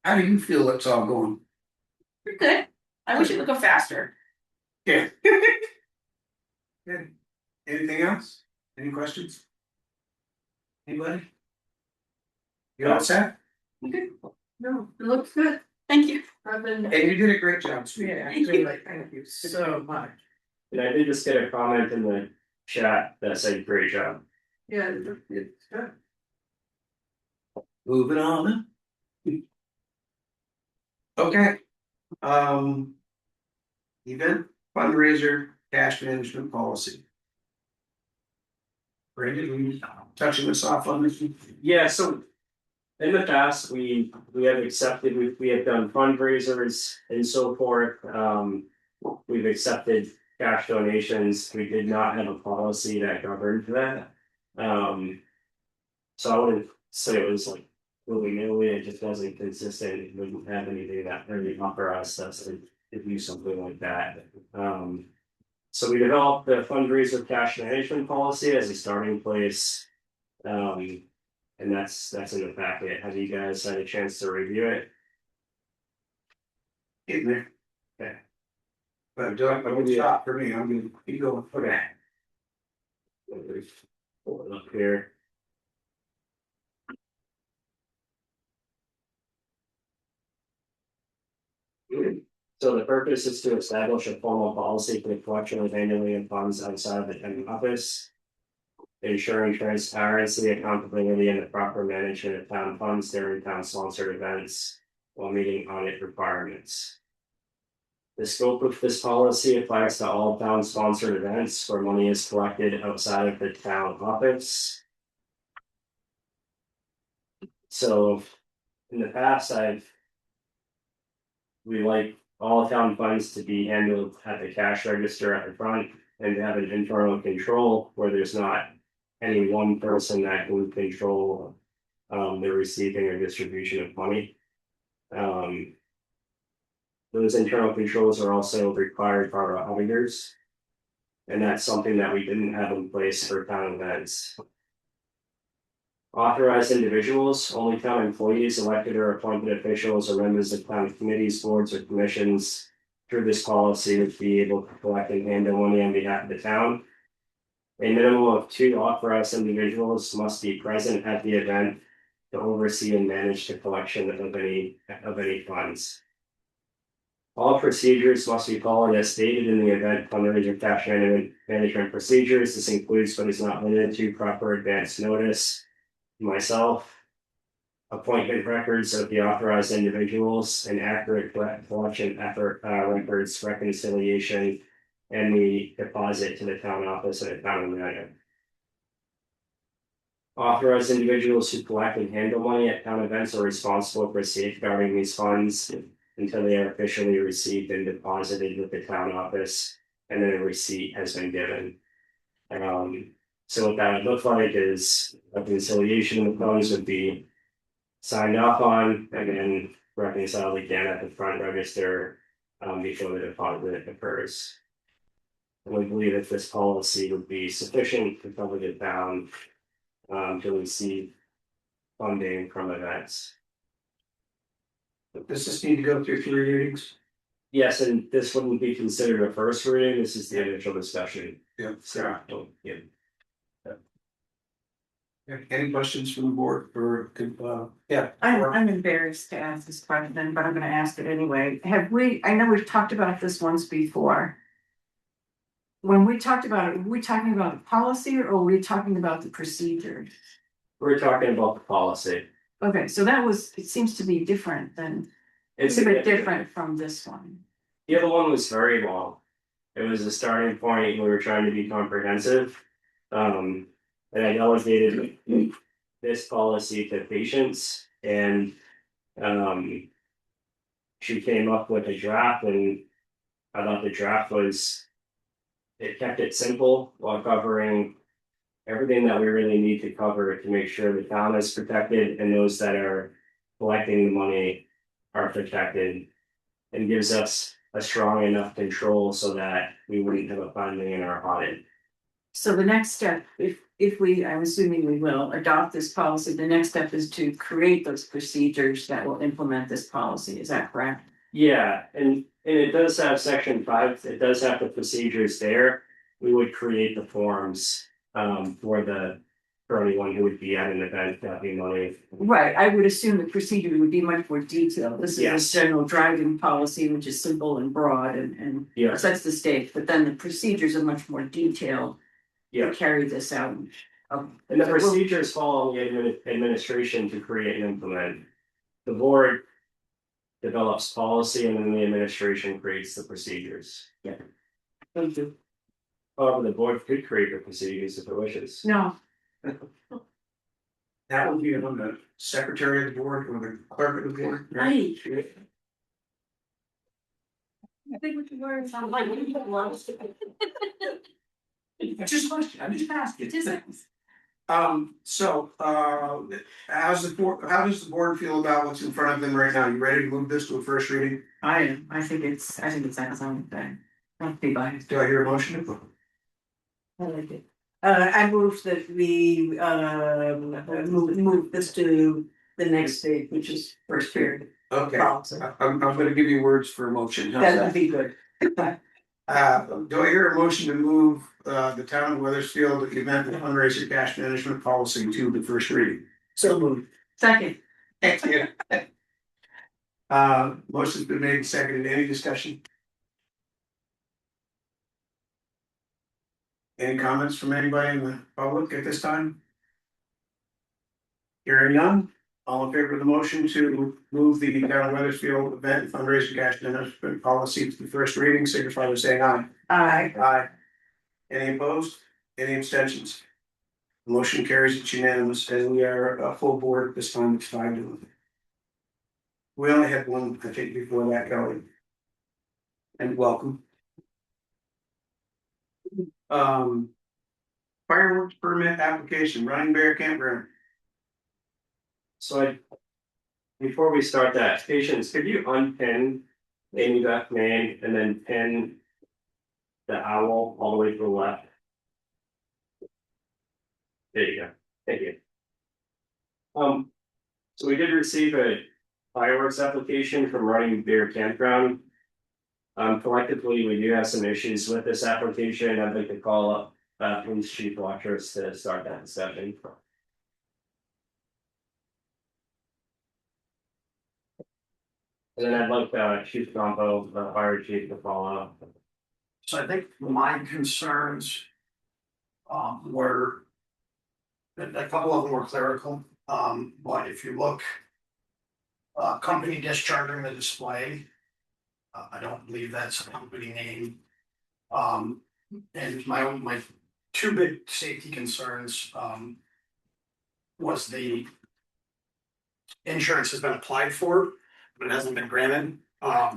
How do you feel it's all going? Pretty good. I wish it would go faster. Yeah. Good. Anything else? Any questions? Anybody? You all set? Okay. No, it looks good. Thank you. I've been. And you did a great job, sweetie. Yeah, Actually, thank you so much. And I did just get a comment in the chat that said, great job. Yeah, it's good. Moving on. Okay. Event fundraiser cash management policy. Brandon, we touching this off on this? Yeah, so in the past, we have accepted, we have done fundraisers and so forth. We've accepted cash donations. We did not have a policy that governed that. So I wouldn't say it was like willy-nilly, it just wasn't consistent. It wouldn't have anything that really authorized us to do something like that. So we developed the fundraiser cash management policy as a starting place. And that's in the packet. Have you guys had a chance to review it? In there. Okay. But don't stop for me, I'm gonna keep going. Okay. Pull it up here. So the purpose is to establish a formal policy for the collection of annual funds outside of the town office, ensuring transparency, accountability, and the proper management of town funds during town-sponsored events while meeting audit requirements. The scope of this policy applies to all town-sponsored events where money is collected outside of the town office. So in the past, we like all town funds to be handled at the cash register at the front and to have an internal control where there's not any one person that can control the receiving or distribution of money. Those internal controls are also required for our auditors. And that's something that we didn't have in place for town events. Authorized individuals, only town employees, elected or appointed officials, or members of town committees, boards, or commissions through this policy would be able to collect and handle money on behalf of the town. A minimum of 2 authorized individuals must be present at the event to oversee and manage the collection of any funds. All procedures must be followed as stated in the event fundraiser cash management procedures. This includes but is not limited to proper advance notice, myself, appointment records of the authorized individuals, and accurate collection effort records, reconciliation, and the deposit to the town office at a town meeting. Authorized individuals who collect and handle money at town events are responsible for safeguarding these funds until they are officially received and deposited with the town office, and then a receipt has been given. So what that would look like is a reconciliation of the funds would be signed off on and then reconciled again at the front register before the deposit occurs. And we believe that this policy would be sufficient to cover the town to receive funding from events. Does this need to go through 3 readings? Yes, and this wouldn't be considered a first reading. This is the initial discussion. Yeah. So, yeah. Any questions from the board for, yeah. I'm embarrassed to ask this question, but I'm gonna ask it anyway. I know we've talked about this once before. When we talked about it, were we talking about the policy or were we talking about the procedure? We're talking about the policy. Okay, so it seems to be different than, it's a bit different from this one. The other one was very long. It was a starting point. We were trying to be comprehensive. And I delegated this policy to patients, and she came up with a draft, and I thought the draft it kept it simple while covering everything that we really need to cover to make sure the town is protected and those that are collecting the money are protected. And gives us a strong enough control so that we wouldn't have a finding in our audit. So the next step, if we, I'm assuming we will adopt this policy, the next step is to create those procedures that will implement this policy, is that correct? Yeah, and it does have section 5, it does have the procedures there. We would create the forms for anyone who would be at an event collecting money. Right, I would assume the procedure would be much more detailed. This is Yes. a general driving policy, which is simple and broad and Yeah. sets the stage, but then the procedures are much more detailed. Yeah. To carry this out. And the procedures fall on the administration to create and implement. The board develops policy and then the administration creates the procedures. Thank you. However, the board could create the procedures if it wishes. No, That would be on the secretary of the board or the clerk of the board. right. I think we can learn some like. Just question, I'm just asking. Just- So, how does the board feel about what's in front of them right now? You ready to move this to a first reading? I am, I think it's excellent thing. Don't be biased. Do I hear a motion? I like it. I move that we move this to the next stage, which is first period. Okay, Policy. I'm gonna give you words for a motion. How's That would that? be good. Do I hear a motion to move the town of Weathersfield event and fundraiser cash management policy to the first reading? So moved. Second. Thank you. Motion's been made and seconded. Any discussion? Any comments from anybody in the public at this time? Hearing none, all in favor of the motion to move the town of Weathersfield event fundraiser cash management policy to the first reading, signify by saying aye. Aye. Aye. Any opposed? Any abstentions? Motion carries, it's unanimous, and we are a full board this time, it's 5-1. We only had one, I think, before that, Kelly. And welcome. Fireworks permit application, Running Bear Campground. So before we start that, patience, could you unpin Amy Beth name and then pin the owl all the way to the left? There you go, thank you. So we did receive a fireworks application from Running Bear Campground. Collectively, we do have some issues with this application. I'd like to call up Police Chief Watchers to start that discussion. And then I'd like Chief Compo, the fire chief, to follow up. So I think my concerns were a couple of them were clerical, but if you look. Company discharging the display. I don't believe that's a company name. And my two big safety concerns was the insurance has been applied for, but it hasn't been granted. I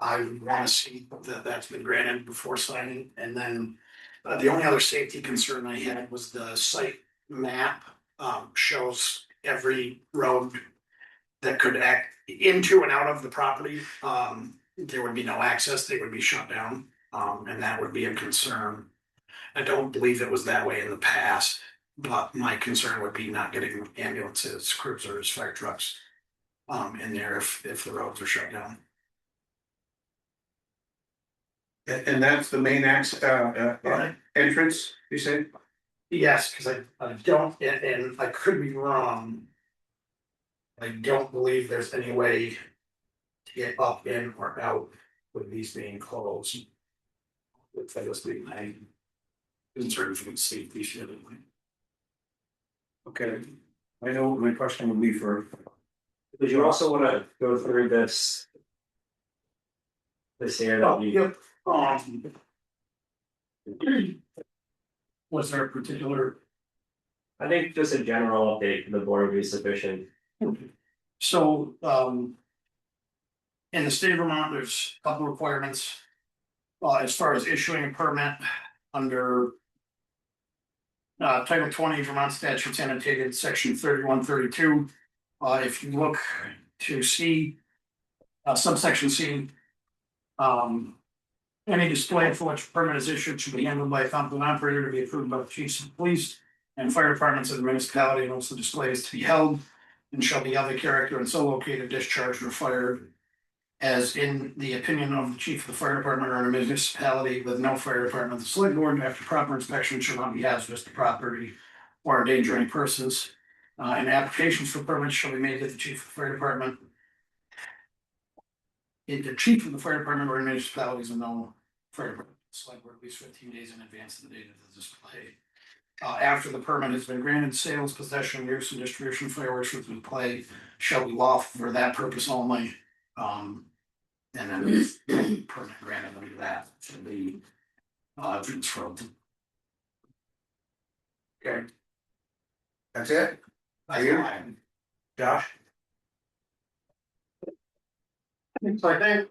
want to see that that's been granted before signing, and then the only other safety concern I had was the site map shows every road that could act into and out of the property. There would be no access, they would be shut down, and that would be a concern. I don't believe it was that way in the past, but my concern would be not getting ambulances, cruisers, fire trucks in there if the roads are shut down. And that's the main entrance, you say? Yes, because I don't, and I could be wrong. I don't believe there's any way to get up in or out with these being closed. If that was being my concern from safety issue. Okay, I know what my question would be for. Did you also want to go through this area? Oh, yep. Was there a particular? I think just a general update for the board would be sufficient. So, in the state of Vermont, there's a couple requirements. As far as issuing a permit under. Title 20 Vermont statutes annotated section 3132. if you look to see. Subsection C. Any display for which a permit is issued should be handled by a competent operator to be approved by the chiefs of police. And fire departments of the municipality, and also displays to be held. And shall be of the character and so located, discharged, or fired. As in the opinion of the chief of the fire department or in a municipality with no fire department, the select board after proper inspection shall not be hazardous to property. Or endanger any persons. And applications for permits shall be made to the chief of the fire department. The chief of the fire department or municipalities and no fire department, select board at least 15 days in advance of the date of the display. After the permit has been granted, sales, possession, use, and distribution of fireworks with display shall be lawful for that purpose only. And then permit granted under that should be transferred. Okay. That's it? Are you? Josh? So I think.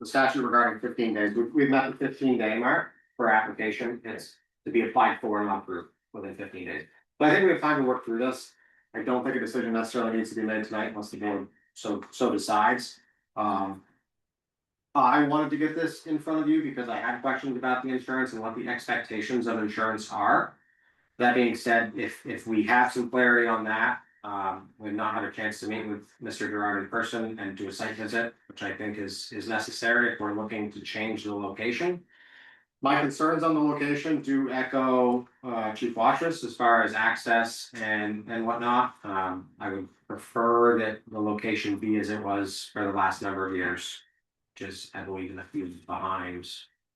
The statute regarding 15 days, we've met the 15-day mark for application, it's to be applied for and not approved within 15 days. But I think we have time to work through this. I don't think a decision necessarily needs to be made tonight unless the board so decides. I wanted to get this in front of you because I had questions about the insurance and what the expectations of insurance are. That being said, if we have some clarity on that, we've not had a chance to meet with Mr. Gerard in person and do a site visit, which I think is necessary if we're looking to change the location. My concerns on the location do echo Chief Watrous as far as access and whatnot. I would prefer that the location be as it was for the last number of years, which is, I believe, in a few behind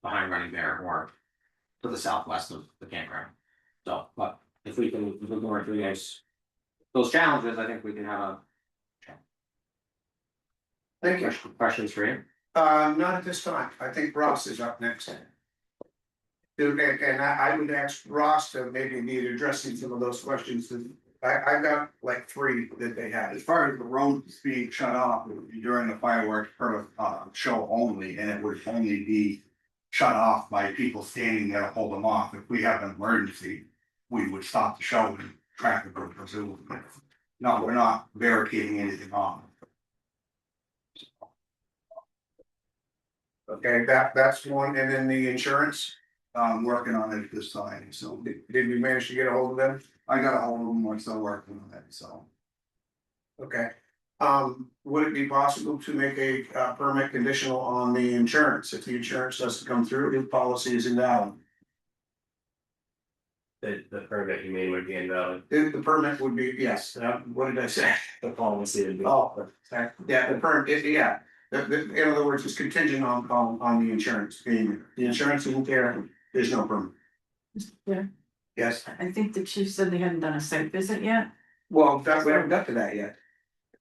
Running Bear or to the southwest of the campground. So, but if we can work through those challenges, I think we can have a. Thank you. Questions for you? Not at this time. I think Ross is up next. And I would ask Ross to maybe be addressing some of those questions. I got like 3 that they had. As far as the roads being shut off, it would be during the fireworks per show only, and it would only be shut off by people standing there to hold them off. If we have an emergency, we would stop the show and traffic would resume. No, we're not barricading anything off. Okay, that's one, and then the insurance. I'm working on it at this time, so Did we manage to get a hold of them? I got a hold of them, I'm still working on it, so. Okay. Would it be possible to make a permit conditional on the insurance? If the insurance doesn't come through, the policy is invalid. The permit you made would be invalid. The permit would be, yes, what did I say? The policy would be. Oh, yeah, the permit, yeah. In other words, it's contingent on the insurance being, the insurance isn't there, there's no permit. Yeah, Yes, I think the chief said they hadn't done a site visit yet. well, we haven't got to that yet.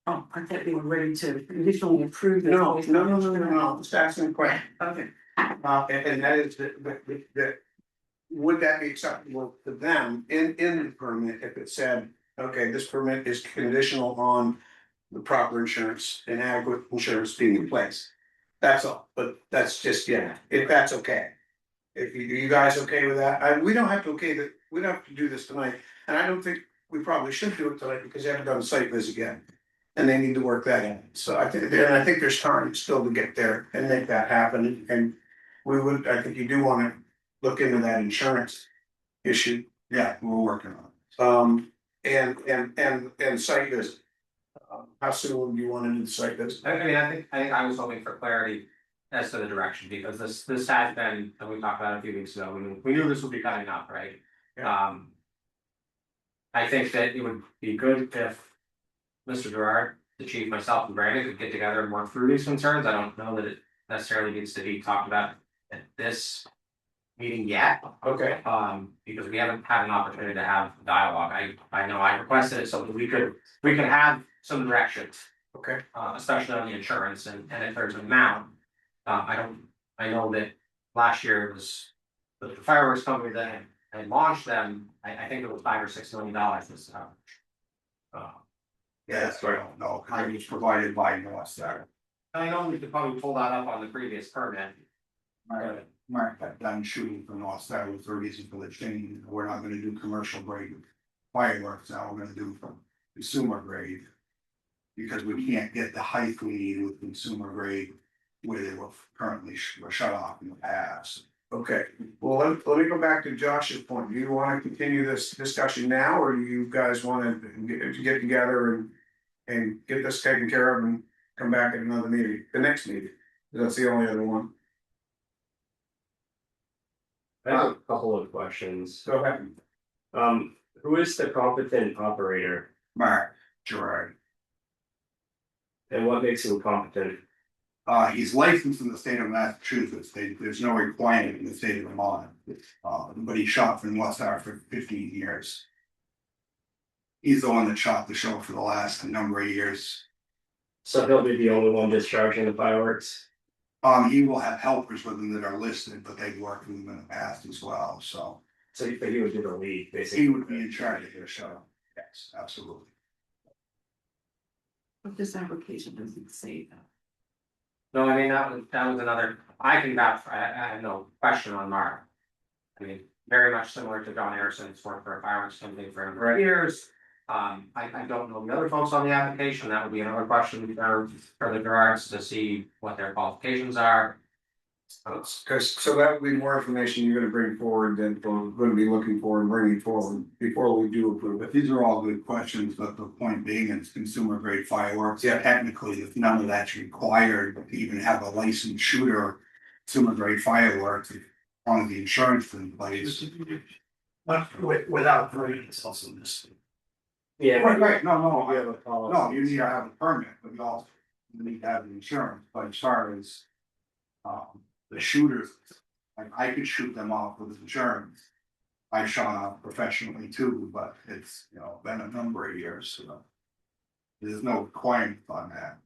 Oh, I thought they were ready to conditionally approve this. No, it's asking a question. Okay, And that is that would that be acceptable to them in the permit if it said, okay, this permit is conditional on the proper insurance and adequate insurance being in place? That's all, but that's just, yeah, if that's okay. If you guys okay with that, we don't have to we don't have to do this tonight, and I don't think we probably should do it tonight because they haven't done a site visit yet. And they need to work that in, so I think there's time still to get there and make that happen, and I think you do wanna look into that insurance issue. Yeah, we're working on it. And site visit. How soon do you want to do the site visit? I mean, I think I was hoping for clarity as to the direction, because this has been, and we talked about it a few weeks ago, we knew this would be coming up, right? Yeah. I think that it would be good if Mr. Gerard, the chief, myself, and Brandon could get together and work through these concerns. I don't know that it necessarily needs to be talked about at this meeting yet. Okay. Because we haven't had an opportunity to have dialogue. I know I requested it so that we could have some directions. Okay. Especially on the insurance and if there's an amount. I know that last year it was the fireworks company that had launched them. I think it was $5 or $6 million this Yes, I don't know, I was provided by North Star. I know we could probably pull that up on the previous permit. Mark got done shooting for North Star was the reason for the change, we're not gonna do commercial grading. fireworks now we're gonna do from consumer grade. Because we can't get the height we need with consumer grade where they were currently were shut off in the past. Okay, well, let me go back to Josh's point. Do you want to continue this discussion now, or do you guys want to get together and get this taken care of and come back at another meeting, the next meeting? That's the only other one. I have a couple of questions. Go ahead. Who is the competent operator Mark Gerard, and what makes him competent? he's licensed in the state of Massachusetts. There's no requirement in the state of Vermont. But he shot for West for 15 years. He's the one that shot the show for the last number of years. So he'll be the only one discharging the fireworks? He will have helpers with him that are listed, but they've worked with him in the past as well, so. So he would do the lead, basically? He would be in charge of the show, yes, absolutely. But this application doesn't say that. No, I mean, that was another, I can vouch, I have no question on Mark. I mean, very much similar to John Harrison's worked for a fireworks company for a number of years. I don't know the other folks on the application, that would be another question for the Gerards to see what their qualifications are. So that would be more information you're gonna bring forward than we're gonna be looking for and bringing forward before we do approve it. But these are all good questions, but the point being, it's consumer grade fireworks. Yeah. Technically, if none of that's required to even have a licensed shooter, consumer grade fireworks, as long as the insurance is in place. Without bringing it's also this. Yeah. Right, no, We have a policy. no, you need to have a permit, but you also need to have the insurance, but as far as. The shooters, like I could shoot them off with insurance. I shot off professionally too, but it's, been a number of years, so. There's no requirement on that.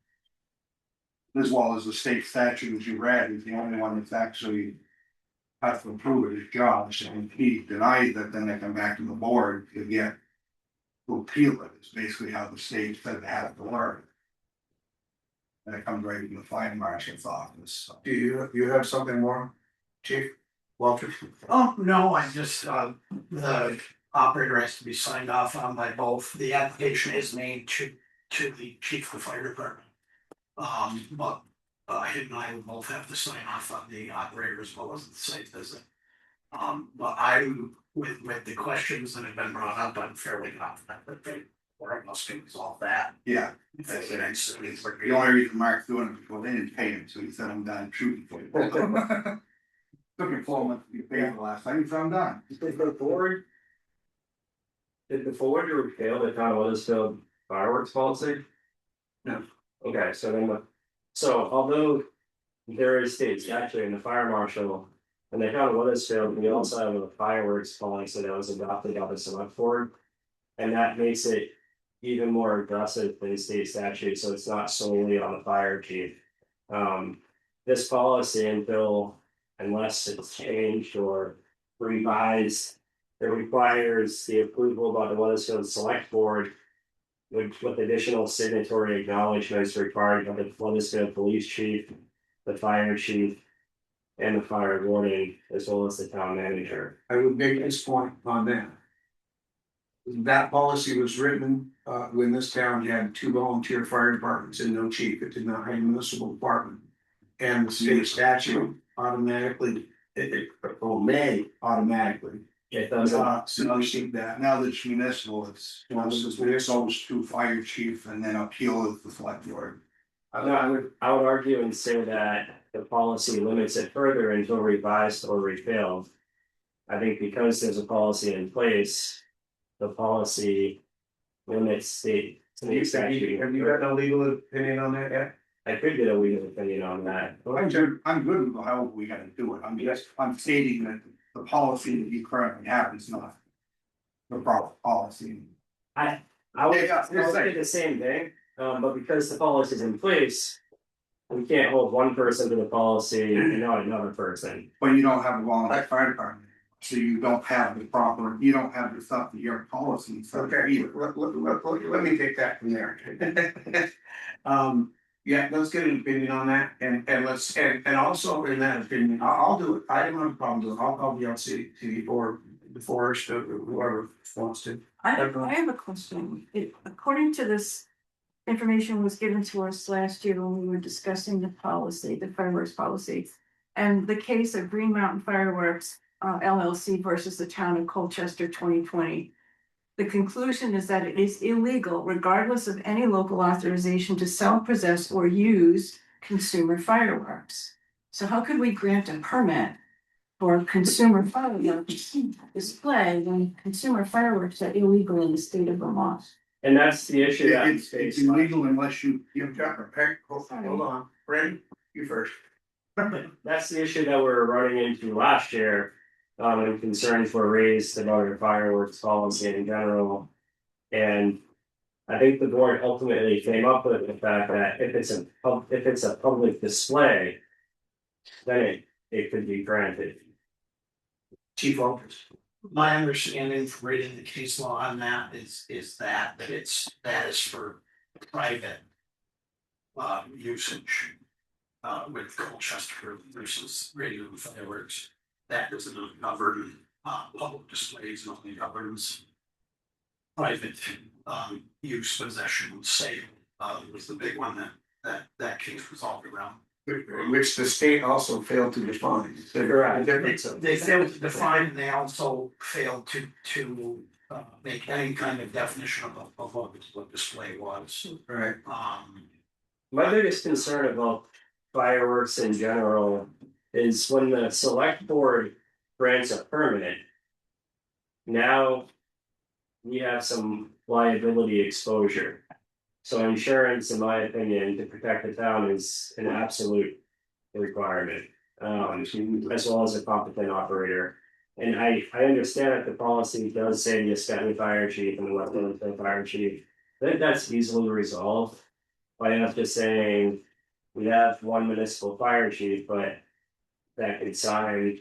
As well as the state statute, as you read, is the only one that's actually. Has to approve it is Josh, and if he denies that, then they come back to the board to get. To appeal it, it's basically how the state said it has to work. And it comes right from the fire marshal's office, so. Do you have something more, Chief Walter? Oh, no, I just, the operator has to be signed off on by both. The application is made to the chief of the fire department. But him and I will both have to sign off on the operator as well as the site visit. But with the questions that have been brought up, I'm fairly confident that they must resolve that. Yeah. That's the next. The only reason Mark's doing it, well, they didn't pay him, so he said, I'm done shooting for you. Took him 4 months to get paid the last time, he said, I'm done. Did the board repeal the town of Weathersfield fireworks policy? No. Okay, so although there is state statute in the fire marshal, and the town of Weathersfield, we also have a fireworks policy that was adopted by the Selectboard. And that makes it even more aggressive than state statute, so it's not solely on the fire chief. This policy unless it's changed or revised, it requires the approval by the Weathersfield Select Board. With additional signatory acknowledgements required by the Weathersfield Police Chief, the Fire Chief, and the Fire Warden, as well as the Town Manager. I would make this point on that. That policy was written, when this town had 2 volunteer fire departments and no chief, it did not have a municipal department. And the state statute automatically, may automatically. It doesn't. Supersede that, now that it's municipal, it's goes to fire chief and then appeal is the select board. No, I would argue and say that the policy limits it further until revised or repealed. I think because there's a policy in place, the policy limits state. Have you got a legal opinion on that yet? I could get a legal opinion on that. I'm good with how we gotta do it, I'm stating that the policy that you currently have is not. The proper policy. I would Yeah, say the same thing, but because the policy is in place. We can't hold one person to the policy and not another person. But you don't have a volunteer fire department, so you don't have the proper, you don't have the stuff that your policy. Okay, let me take that from there. Yeah, let's get an opinion on that and let's, and also in that opinion, I'll do it, I don't have a problem doing it, I'll be on city or the forest or whoever wants to. I have a question. According to this. Information was given to us last year when we were discussing the policy, the fireworks policy. And the case of Green Mountain Fireworks LLC versus the town of Colchester 2020. The conclusion is that it is illegal regardless of any local authorization to sell, possess, or use consumer fireworks. So how could we grant a permit for consumer fireworks display when consumer fireworks are illegal in the state of Vermont? And that's the issue that. It's illegal unless you've got a pack, hold Sorry. on, Brandon, you first. That's the issue that we were running into last year, and concerns were raised about our fireworks policy in general. And I think the board ultimately came up with the fact that if it's a public display, then it could be granted. Chief Walters. My understanding from reading the case law on that is that that is for private. Usage. With Colchester versus radio and fireworks. That doesn't govern public displays, and only governs. Private use, possession, sale was the big one that case resolved around. Which the state also failed to define. They failed to define, and they also failed to make any kind of definition of what display was. Right. My biggest concern about fireworks in general is when the select board grants a permit. Now we have some liability exposure. So insurance, in my opinion, to protect the town is an absolute requirement. As well as a competent operator. And I understand that the policy does say the Scotty Fire Chief and the Weathersfield Fire Chief. I think that's easily resolved by us just saying we have one municipal fire chief, but that could sign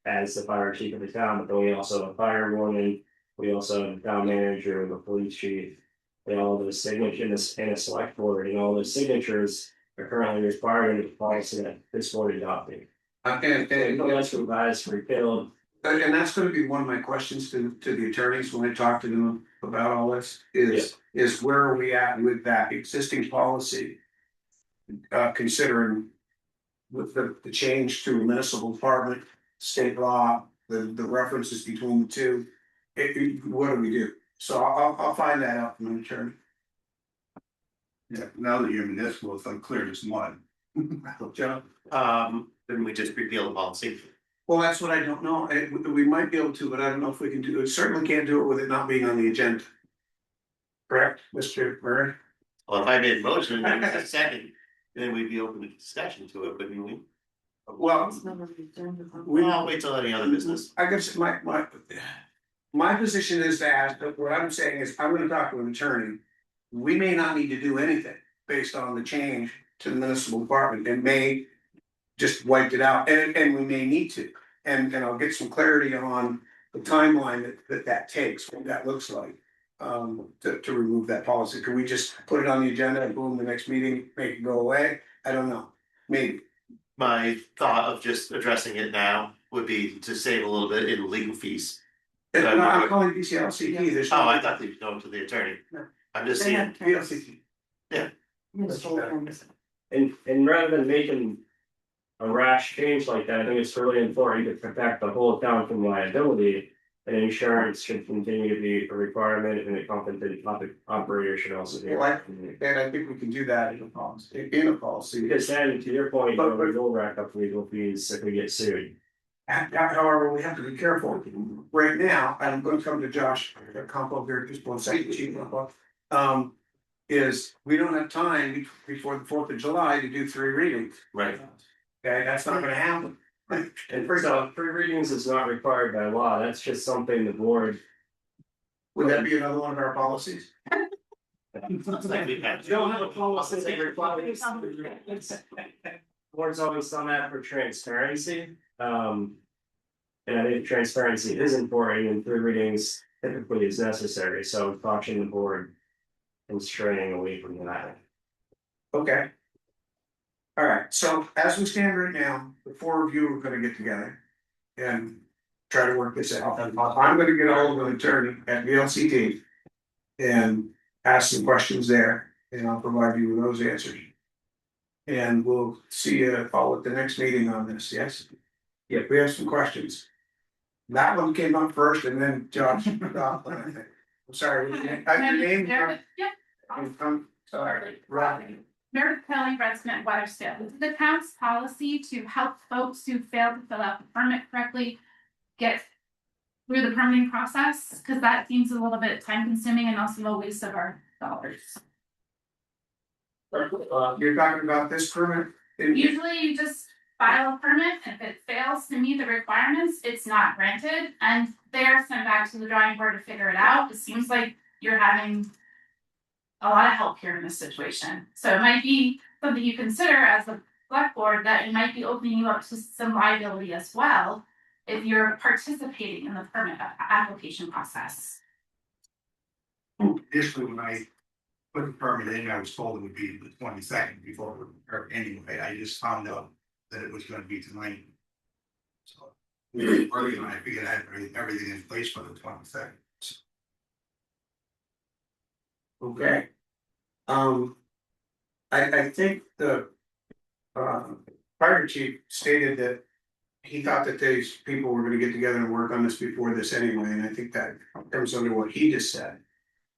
as the fire chief of the town, but then we also have a fire warden, we also have a town manager, the police chief. And all those signatures and a select board, and all those signatures are currently required under the policy that this board adopted. And That's revised, repealed. And that's gonna be one of my questions to the attorneys when I talk to them about all this, is where are we at with that existing policy? Considering with the change to municipal department, state law, the references between the two. What do we do? So I'll find that out from the attorney. Yeah, now that you're municipal, it's unclear as mud. John? Then we just repeal the policy. Well, that's what I don't know. We might be able to, but I don't know if we can do it. Certainly can't do it with it not being on the agenda. Correct, Mr. Murray? Well, if I made a motion and a second, then we'd be open to discussion to it, wouldn't we? Well, I'll wait till any other business. I guess my position is to ask, but what I'm saying is, I'm gonna talk to an attorney. We may not need to do anything based on the change to the municipal department, and may just wiped it out, and we may need to. And I'll get some clarity on the timeline that takes, what that looks like. To remove that policy, could we just put it on the agenda and boom, the next meeting, make it go away? I don't know, maybe. My thought of just addressing it now would be to save a little bit in legal fees. And I'm calling BCLCT, there's. Oh, I thought they'd go to the attorney. No. I'm just saying, BCLCT. And rather than making a rash change like that, I think it's really important to protect the whole town from liability. And insurance should continue to be a requirement, and a competent operator should also be. Well, and I think we can do that in a policy. Because then, to your point, we will rack up legal fees if we get sued. However, we have to be careful. Right now, I'm gonna come to Josh, Compo here, just one second, Chief Compo. Is we don't have time before the 4th of July to do 3 readings. right, Okay, that's not gonna happen. And first off, 3 readings is not required by law, that's just something the board. Would that be another one of our policies? it's like we had. You don't have a policy that requires. Board's always done that for transparency, and I think transparency is important, and 3 readings typically is necessary, so caution the board. And straying away from that. Okay. All right, so as we stand right now, the 4 of you are gonna get together and try to work this out. I'm gonna get hold of an attorney at VLCT and ask some questions there, and I'll provide you with those answers. And we'll see you all at the next meeting on this, yes? Yeah, we have some questions. That one came up first and then Josh. I'm sorry, your name? Yep. I'm sorry, Rodney. Meredith Kelly, resident Weathersfield. Is the town's policy to help folks who fail to fill out the permit correctly get through the permitting process? Because that seems a little bit time consuming and also a waste of our dollars. You're talking about this permit? Usually you just file a permit, and if it fails to meet the requirements, it's not granted, and they're sent back to the drawing board to figure it out. It seems like you're having a lot of help here in this situation. So it might be something you consider as a select board, that it might be opening you up to some liability as well if you're participating in the permit application process. Initially, when I put the permit in, I was told it would be the 22nd before, or anyway, I just found out that it was gonna be tonight. So, early on, I figured I had everything in place for the 22nd. Okay. I think the fire chief stated that he thought that these people were gonna get together and work on this before this anyway, and I think that comes under what he just said.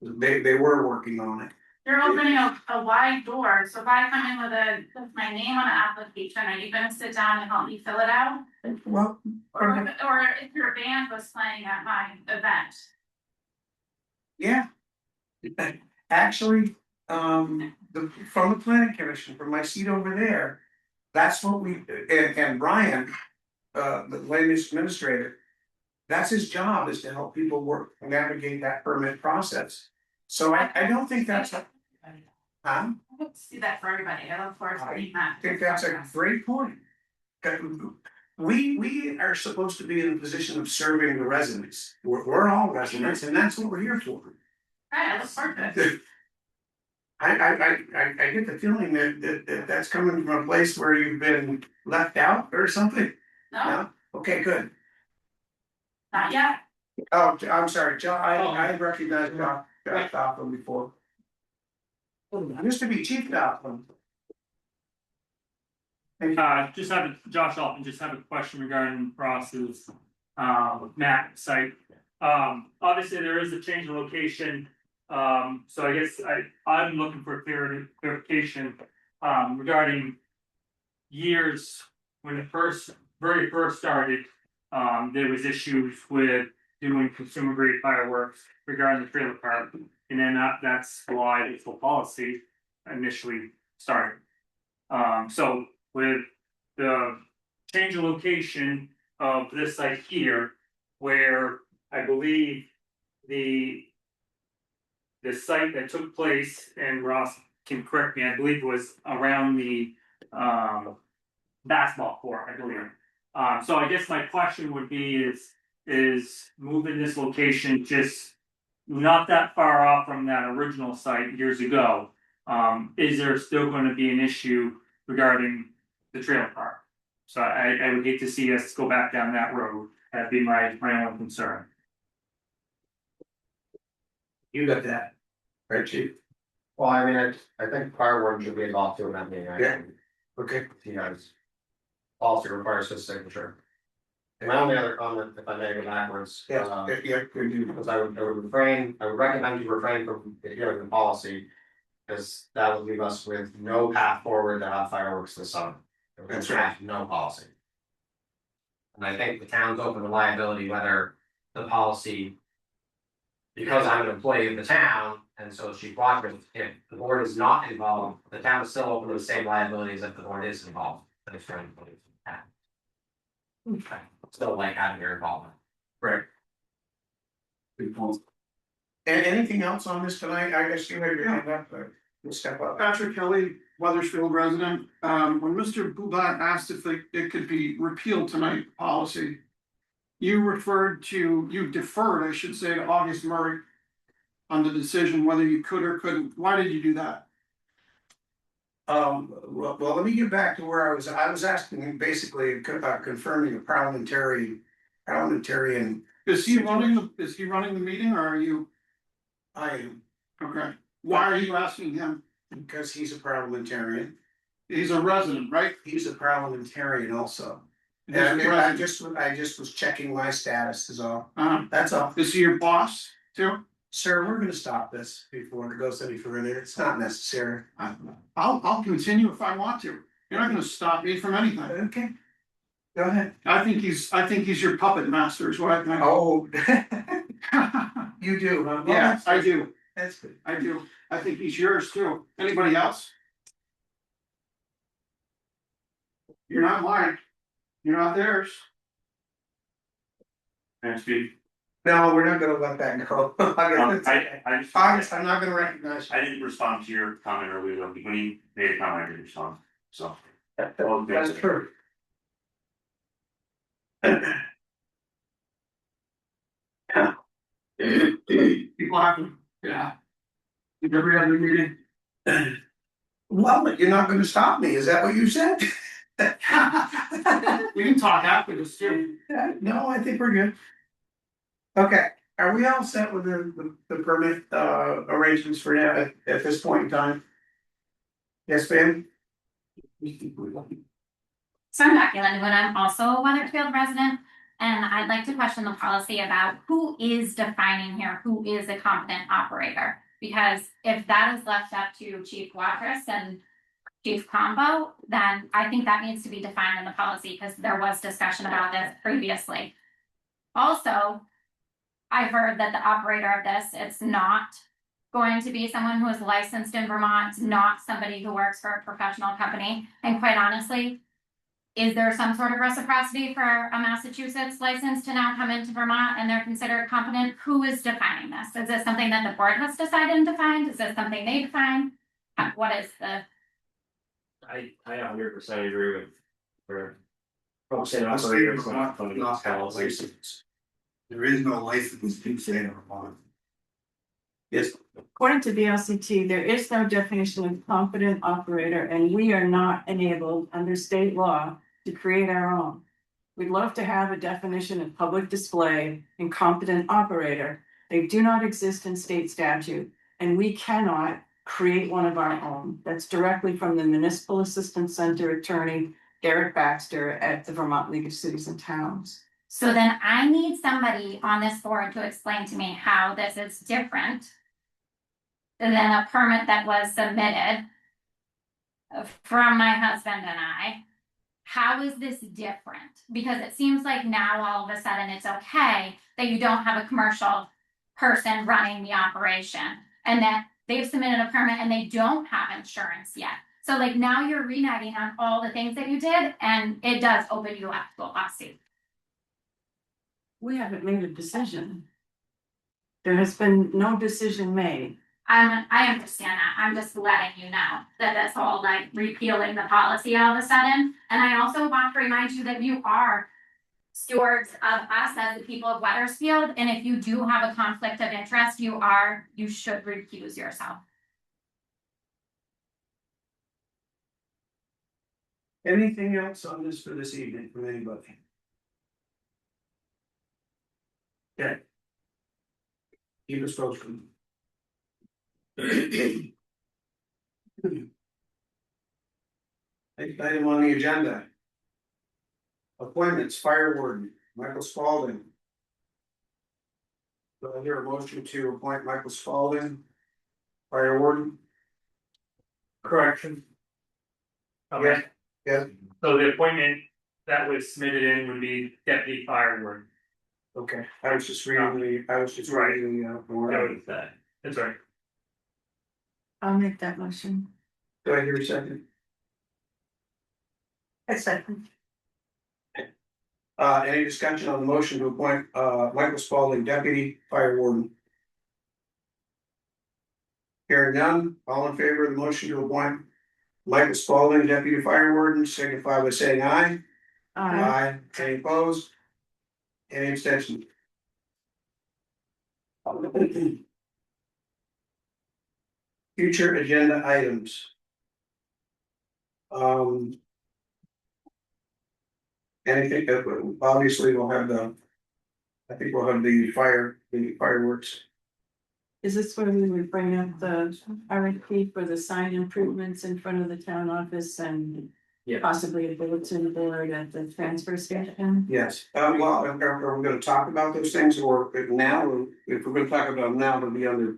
They were working on it. You're opening a wide door, so if I come in with my name on an application, are you gonna sit down and help me fill it out? Well, Or if your band was playing at my event? yeah. Actually, from the planning commission, from my seat over there, that's what we, and Brian, the land use administrator. That's his job, is to help people navigate that permit process. So I don't think that's a. Huh? I hope to see that for everybody. I look forward to reading that. I think that's a great point. We are supposed to be in a position of serving the residents. We're all residents, and that's what we're here for. I look forward to it. I get the feeling that that's coming from a place where you've been left out or something. No, Okay, good. not yet. Oh, I'm sorry, John, I recognized Josh Doplin before. Used to be Chief Doplin. Just have Josh Altman, just have a question regarding the process, map site. Obviously there is a change of location. So I guess I'm looking for clarification, regarding years when it very first started. There was issues with doing consumer grade fireworks regarding the trailer park. And then that's why this whole policy initially started. So with the change of location of this site here, where I believe the site that took place, and Ross can correct me, I believe it was around the basketball court, I believe. So I guess my question would be is moving this location just not that far off from that original site years ago, is there still going to be an issue regarding the trailer park? So I would hate to see us go back down that road. That'd be my only concern. You got that, right, Chief? Well, I mean, I think fireworks should be involved too in that meeting. Yeah. Okay. You guys. Policy requires his signature. And my only other comment, if I may go backwards. Yeah, Because I would recommend you refrain from adhering to the policy. Because that would leave us with no path forward to have fireworks this summer. That's right. No policy. And I think the town's open to liability whether the policy. Because I'm an employee of the town, and so she cooperates, if the board is not involved, the town is still open to the same liabilities if the board is involved. And it's trying to believe the town. Okay. Still like having your involvement. Right. Good point. And anything else on this tonight? I guess you have your hand up, but we'll step up. Patrick Kelly, Weathersfield resident. When Mr. Boubat asked if it could be repealed tonight, policy. You deferred, I should say, to August Murray. On the decision whether you could or couldn't. Why did you do that? Well, let me get back to where I was asking basically confirming a parliamentarian. Is he running the meeting or are you? I am. Okay, why are you asking him? Because he's a parliamentarian. He's a resident, right? He's a parliamentarian also. He's a And resident. I just was checking my status is all. Uh-huh. That's all. Is he your boss too? Sir, we're gonna stop this before it goes any further. It's not necessary. I'll continue if I want to. You're not gonna stop me from anything. Okay. Go ahead. I think he's your puppet master is what I think. Oh. You do, huh? Well, Yeah, I do. That's good. I do. I think he's yours too. Anybody else? You're not mine. You're not theirs. Thanks, Steve. No, we're not gonna let that go. August, I'm not gonna recognize you. I didn't respond to your comment earlier, though. When you made a comment, I didn't respond, so. That's true. People have to, yeah. Every other meeting. Well, you're not gonna stop me, is that what you said? We can talk after this too. No, I think we're good. Okay, are we all set with the permit arrangements for now at this point in time? Yes, ma'am? So I'm Dr. Linwood, I'm also a Weathersfield resident, and I'd like to question the policy about who is defining here, who is a competent operator? Because if that is left up to Chief Watrous and Chief Combo, then I think that needs to be defined in the policy, because there was discussion about this previously. Also, I heard that the operator of this, it's not going to be someone who is licensed in Vermont, it's not somebody who works for a professional company, and quite honestly, is there some sort of reciprocity for a Massachusetts license to now come into Vermont and they're considered competent? Who is defining this? Is this something that the board has decided and defined? Is this something they define? What is the? I 100% agree with her. Saying The state operator is not licensed. There is no license in the state of Vermont. Yes. According to the LCT, there is no definition of competent operator, and we are not enabled under state law to create our own. We'd love to have a definition of public display and competent operator. They do not exist in state statute, and we cannot create one of our own. That's directly from the Municipal Assistance Center attorney, Eric Baxter at the Vermont League of Cities and Towns. So then I need somebody on this board to explain to me how this is different than a permit that was submitted from my husband and I. How is this different? Because it seems like now all of a sudden it's okay that you don't have a commercial person running the operation and that they've submitted a permit and they don't have insurance yet. So like now you're reneging on all the things that you did, and it does open you up to a lawsuit. We haven't made a decision. There has been no decision made. I understand that. I'm just letting you know that this whole like repealing the policy all of a sudden. And I also want to remind you that you are stewards of us as the people of Weathersfield. And if you do have a conflict of interest, you should recuse yourself. Anything else on this for this evening from anybody? Okay. Keep us posted. Next item on the agenda. Appointments, fire warden, Michael Spalding. Do I hear a motion to appoint Michael Spalding, fire warden? Correction. Yes, yes, So the appointment that was submitted in would be deputy fire warden. okay, I was just reading reading That was that. That's right. I'll make that motion. Do I hear a second? I second. Any discussion on the motion to appoint Michael Spalding, deputy fire warden? Hearing none, all in favor of the motion to appoint Michael Spalding, deputy fire warden, signify by saying aye. Aye. Any opposed? Any abstention? Future agenda items. Anything that obviously we'll have I think we'll have the fireworks. Is this where we would bring up the RFP for the sign improvements in front of the town office and Yeah. possibly a bulletin board at the transfer station? Yes, well, are we gonna talk about those things or now, or if we're gonna talk about them now, it'll be under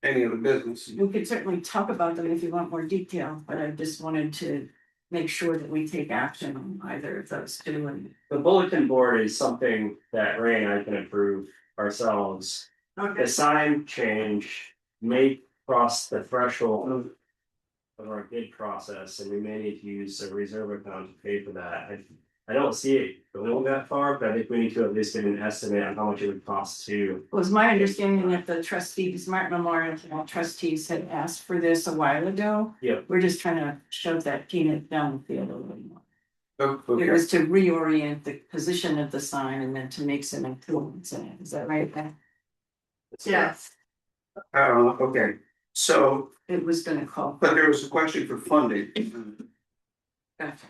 any other business? We could certainly talk about them if you want more detail, but I just wanted to make sure that we take action on either of those two. And The bulletin board is something that Ray and I can approve ourselves. The sign change may cross the threshold of our bid process, and we may need to use a reserve account to pay for that. I don't see it going that far, but I think we need to at least get an estimate on how much it would cost to. it was my understanding that the trustees, Martin Memorial trustees had asked for this a while ago. Yeah. We're just trying to shove that peanut down the field a little more. Oh, It okay, was to reorient the position of the sign and then to make some improvements in it. Is that right? Yes. okay, so, It was gonna call. but there was a question for funding. Gotcha.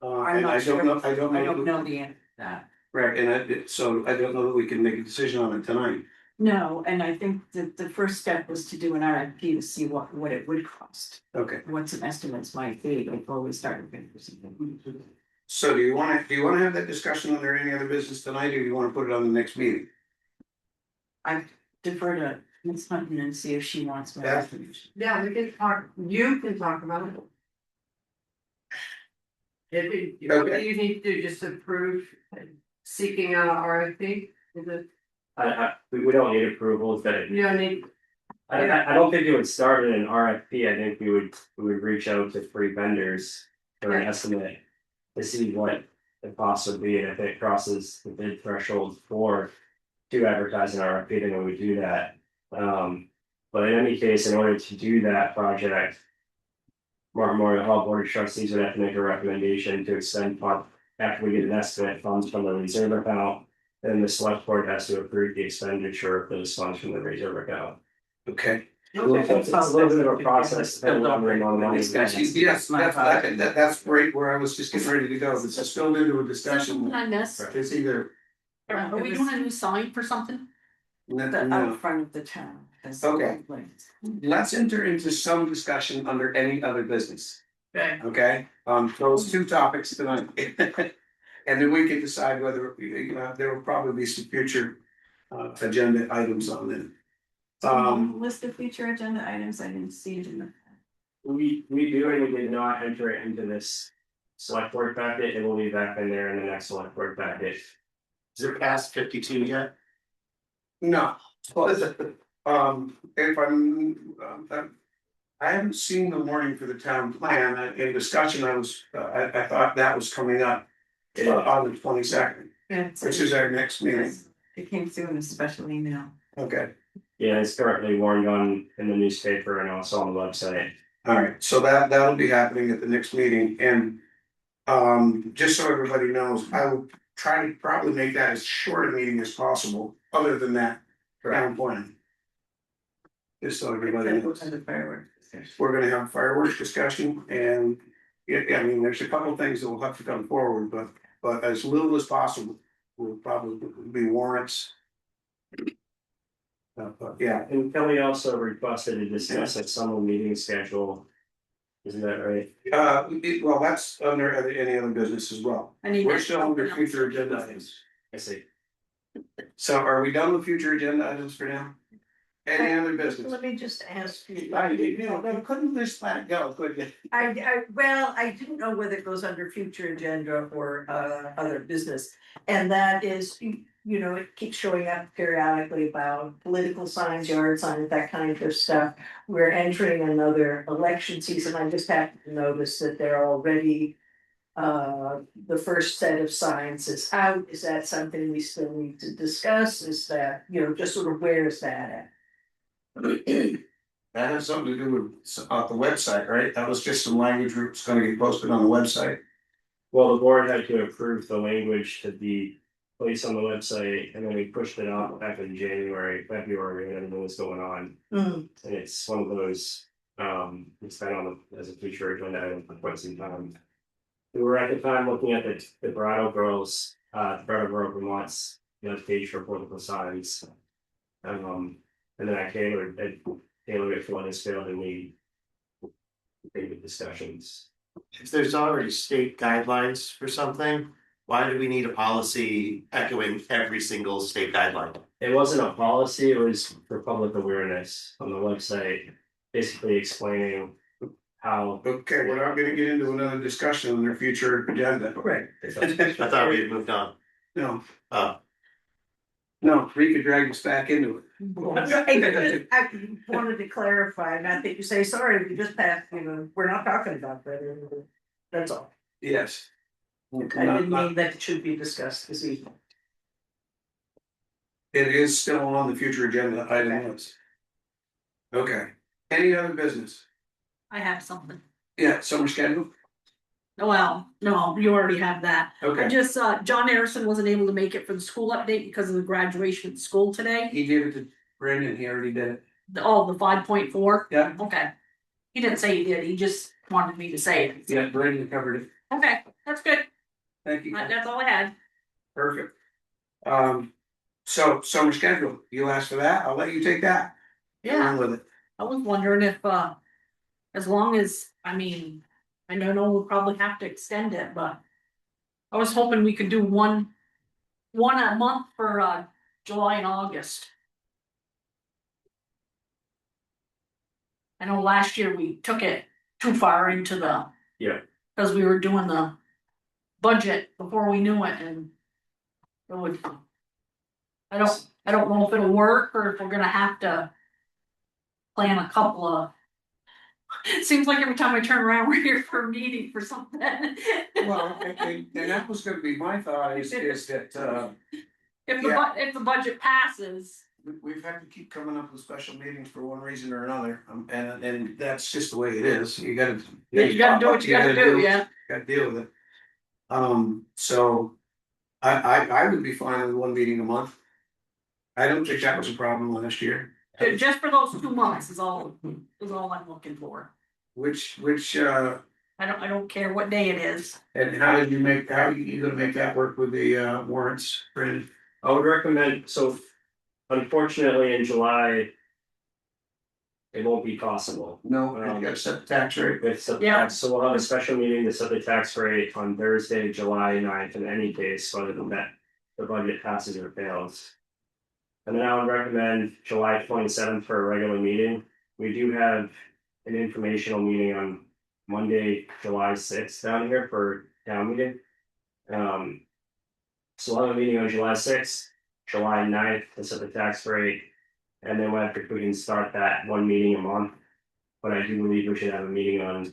And I not sure. don't know, I I don't don't know, know the answer to that. right, and so I don't know that we can make a decision on it tonight. No, and I think that the first step was to do an RFP to see what it would cost, Okay, what some estimates might be before we started. so do you wanna have that discussion under any other business tonight, or do you wanna put it on the next meeting? I defer to Ms. Hunton and see if she wants more Yeah. information. Yeah, we can talk, you can talk about it. What do you need to do, just approve seeking out a RFP? Is it? We don't need approvals, but You don't need. I don't think it would start in an RFP. I think we would reach out to 3 vendors for an estimate to see what the cost would be, and if it crosses the bid threshold to advertise an RFP, then we would do that. But in any case, in order to do that project, Martin Memorial Hall Board of Trustees would have to make a recommendation to extend fund after we get an estimate funds from the reserve account. Then the select board has to approve the expenditure of those funds from the reserve account. Okay. It's a little bit of a process. depending on the amount of money. Yes, that's great, where I was just getting ready to go, this is spilled into a discussion. I miss. It's either. Are we doing a new sign for something? No, Out no. front of the town. Okay. Let's enter into some discussion under any other business, Okay. okay, those 2 topics tonight. And then we can decide whether, there will probably be some future agenda items on them. List of future agenda items, I didn't see it in the. We do, and we did not enter it into this select board packet. It will be back in there in the next select board packet. Is it past 52 yet? No, if I haven't seen the warning for the town plan, in discussion, I thought that was coming up on the 22nd, which is our next meeting. It came through in a special email. Okay, Yeah, it's currently warned in the newspaper and also on the website. all right, so that'll be happening at the next meeting, and just so everybody knows, I will try to probably make that as short a meeting as possible, other than that, town plan. Just so everybody knows. We're gonna have fireworks discussion, and I mean, there's a couple things that will have to come forward, but as little as possible will probably be warrants. But yeah, And Kelly also requested to discuss a summer meeting schedule. Isn't that right? well, that's under any other business as well. We're still under future agenda items. I see. So are we done with future agenda items for now? Any other business? Let me just ask you. Couldn't just let it go, could you? Well, I didn't know whether it goes under future agenda or other business. And that is, it keeps showing up periodically about political signs, yard signs, that kind of stuff. We're entering another election season. I just happened to notice that they're already the first set of signs is out. Is that something we still need to discuss? Is that, just sort of where is that at? That has something to do with the website, right? That was just some language that's gonna get posted on the website. Well, the board had to approve the language to be placed on the website, and then we pushed it off back in February, when everything was going on. And it's one of those, it's been on as a future agenda item for quite some time. We were at the time looking at the Brattle Girls, Brattleboro Vermont's, page for political signs. And then I tailored it for Weathersfield and we. Made the discussions. If there's already state guidelines for something, why do we need a policy echoing every single state guideline? It wasn't a policy, it was for public awareness on the website, basically explaining how. Okay, we're not gonna get into another discussion on their future agenda. Right. I thought we had moved on. No, Oh, no, we could drag us back into it. I wanted to clarify, not that you say, sorry, we just passed, we're not talking about that. That's all. Yes. I didn't mean that it should be discussed this evening. It is still on the future agenda item list. Okay, any other business? I have something. Yeah, summer schedule, Well, no, you already have that. okay, Just, John Harrison wasn't able to make it for the school update because of the graduation at school today. he gave it to Brandon, he already did it, The 5.4. yeah, Okay. He didn't say he did, he just wanted me to say it. yeah, Brandon covered it, Okay, that's good. thank you, That's all I had. perfect. So summer schedule, you asked for that, I'll let you take that. Run with it. I was wondering if, as long as, I know we'll probably have to extend it, but I was hoping we could do one a month for, July and August. I know last year we took it too far into the. Yeah. Cause we were doing the budget before we knew it and it would. I don't know if it'll work or if we're gonna have to plan a couple of. It seems like every time I turn around, we're here for a meeting for something. Well, and that was gonna be my thought is that, If the budget passes, we've had to keep coming up with special meetings for one reason or another, and that's just the way it is, you gotta. you gotta do what you gotta do, yeah. Gotta deal with it. So, I would be fine with one meeting a month. I don't think that was a problem last year. Just for those 2 months is all I'm looking for. Which, I don't care what day it is. and how are you gonna make that work with the warrants, Brandon? I would recommend, so unfortunately in July. It won't be possible. No, you gotta set the tax rate. So we'll have a special meeting to set the tax rate on Thursday, July 9th, in any case, whether the budget passes or fails. And then I would recommend July 27th for a regular meeting. We do have an informational meeting on Monday, July 6th down here for town meeting. So we'll have a meeting on July 6th, July 9th to set the tax rate. And then we can start that one meeting a month. But I do believe we should have a meeting on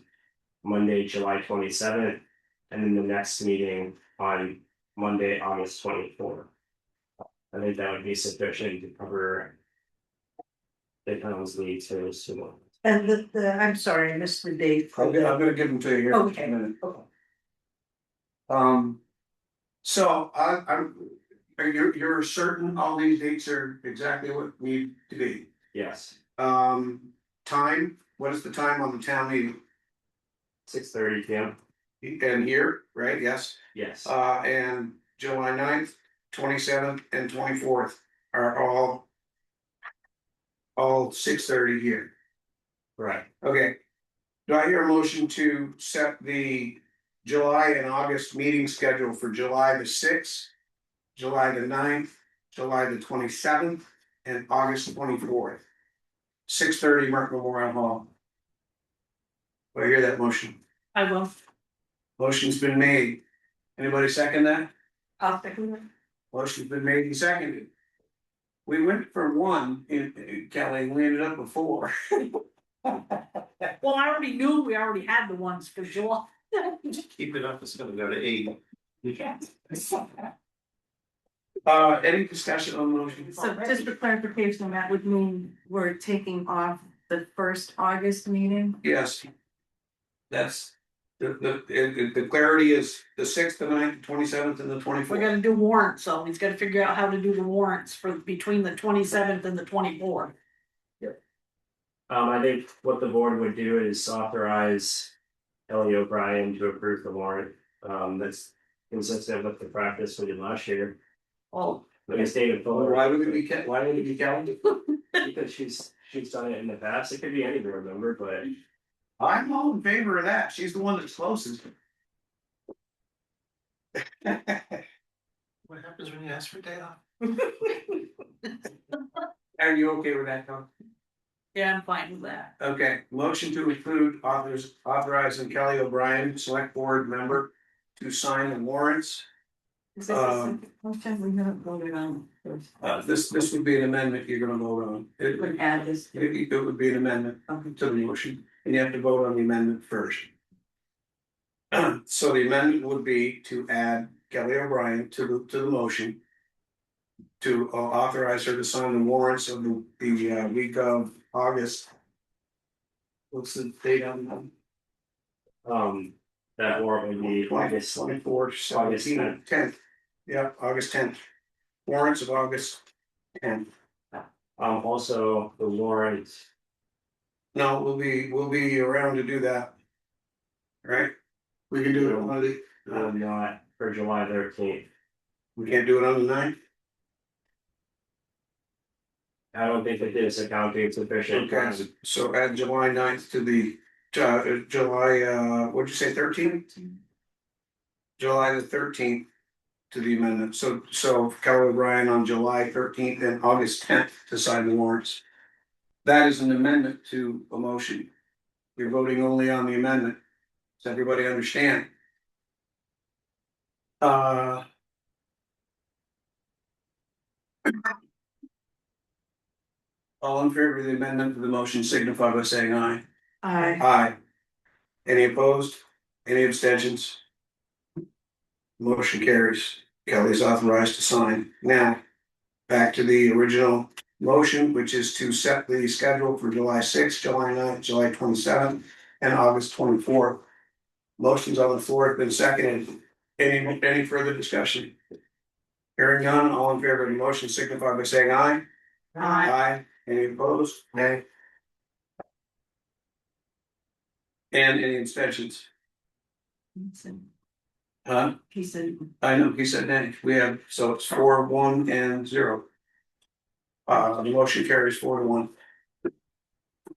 Monday, July 27th, and then the next meeting on Monday, August 24th. I think that would be sufficient to cover the town's needs for those 2 months. And I'm sorry, I missed the date. I'm gonna give them to you here. in just a Okay. minute. Okay. So you're certain all these dates are exactly what need to be? Yes, Time, what is the time on the town meeting? 6:30 p.m. And here, right, yes, Yes, and July 9th, 27th and 24th are all 6:30 here. right. Okay. Do I hear a motion to set the July and August meeting schedule for July the 6th, July the 9th, July the 27th, and August 24th? 6:30 Merck Memorial Hall. Do I hear that motion? I will. Motion's been made. Anybody second that? I'll second it. Motion's been made and seconded. We went for one in Kelly, we ended up with 4. Well, I already knew we already had the ones for July. keep it up, it's gonna go to 8. Any discussion on the motion? So just for clarification, that would mean we're taking off the first August meeting? Yes. That's, the clarity is the 6th, the 9th, the 27th, and the 24th. We're gonna do warrants, so he's gotta figure out how to do the warrants for between the 27th and the 24th. I think what the board would do is authorize Ellie O'Brien to approve the warrant. That's consistent with the practice we did last year. Oh, Like David Fuller. Why would it be Kelly? Yeah, because she's done it in the past. It could be any board member, but I'm all in favor of that. She's the one that's closest. What happens when you ask for day off? Are you okay with that, Tom? Yeah, I'm fine with that. Okay, motion to include authorizing Kelly O'Brien, select board member, to sign the warrants. Is this a second motion we haven't voted on first? This would be an amendment you're gonna vote on. It We add this. would be an amendment to the motion, and you have to vote on the amendment first. So the amendment would be to add Kelly O'Brien to the motion. To authorize her to sign the warrants of the week of August. What's the date on that? that warrant would be August 24th, 17th, 10th. Yeah, August 10th. Warrants of August 10th. Also the warrant, No, we'll be around to do that. Right? We can do it on the, not for July 13th. we can't do it on the 9th. I don't think that this accounting sufficient. Okay, so add July 9th to the July, what'd you say, 13th? July the 13th to the amendment. So Kelly O'Brien on July 13th and August 10th to sign the warrants. That is an amendment to a motion. You're voting only on the amendment. Does everybody understand? All in favor of the amendment to the motion signify by saying aye. Aye. Aye. Any opposed? Any abstentions? Motion carries. Kelly's authorized to sign. Now, back to the original motion, which is to set the schedule for July 6th, July 9th, July 27th, and August 24th. Motion's on the floor, it's been seconded. Any further discussion? Hearing none, all in favor of the motion signify by saying aye. Aye. Any opposed? Nay. And any abstentions? Huh? He said. I know, he said nay. We have, so it's 4, 1, and 0. The motion carries 4 to 1.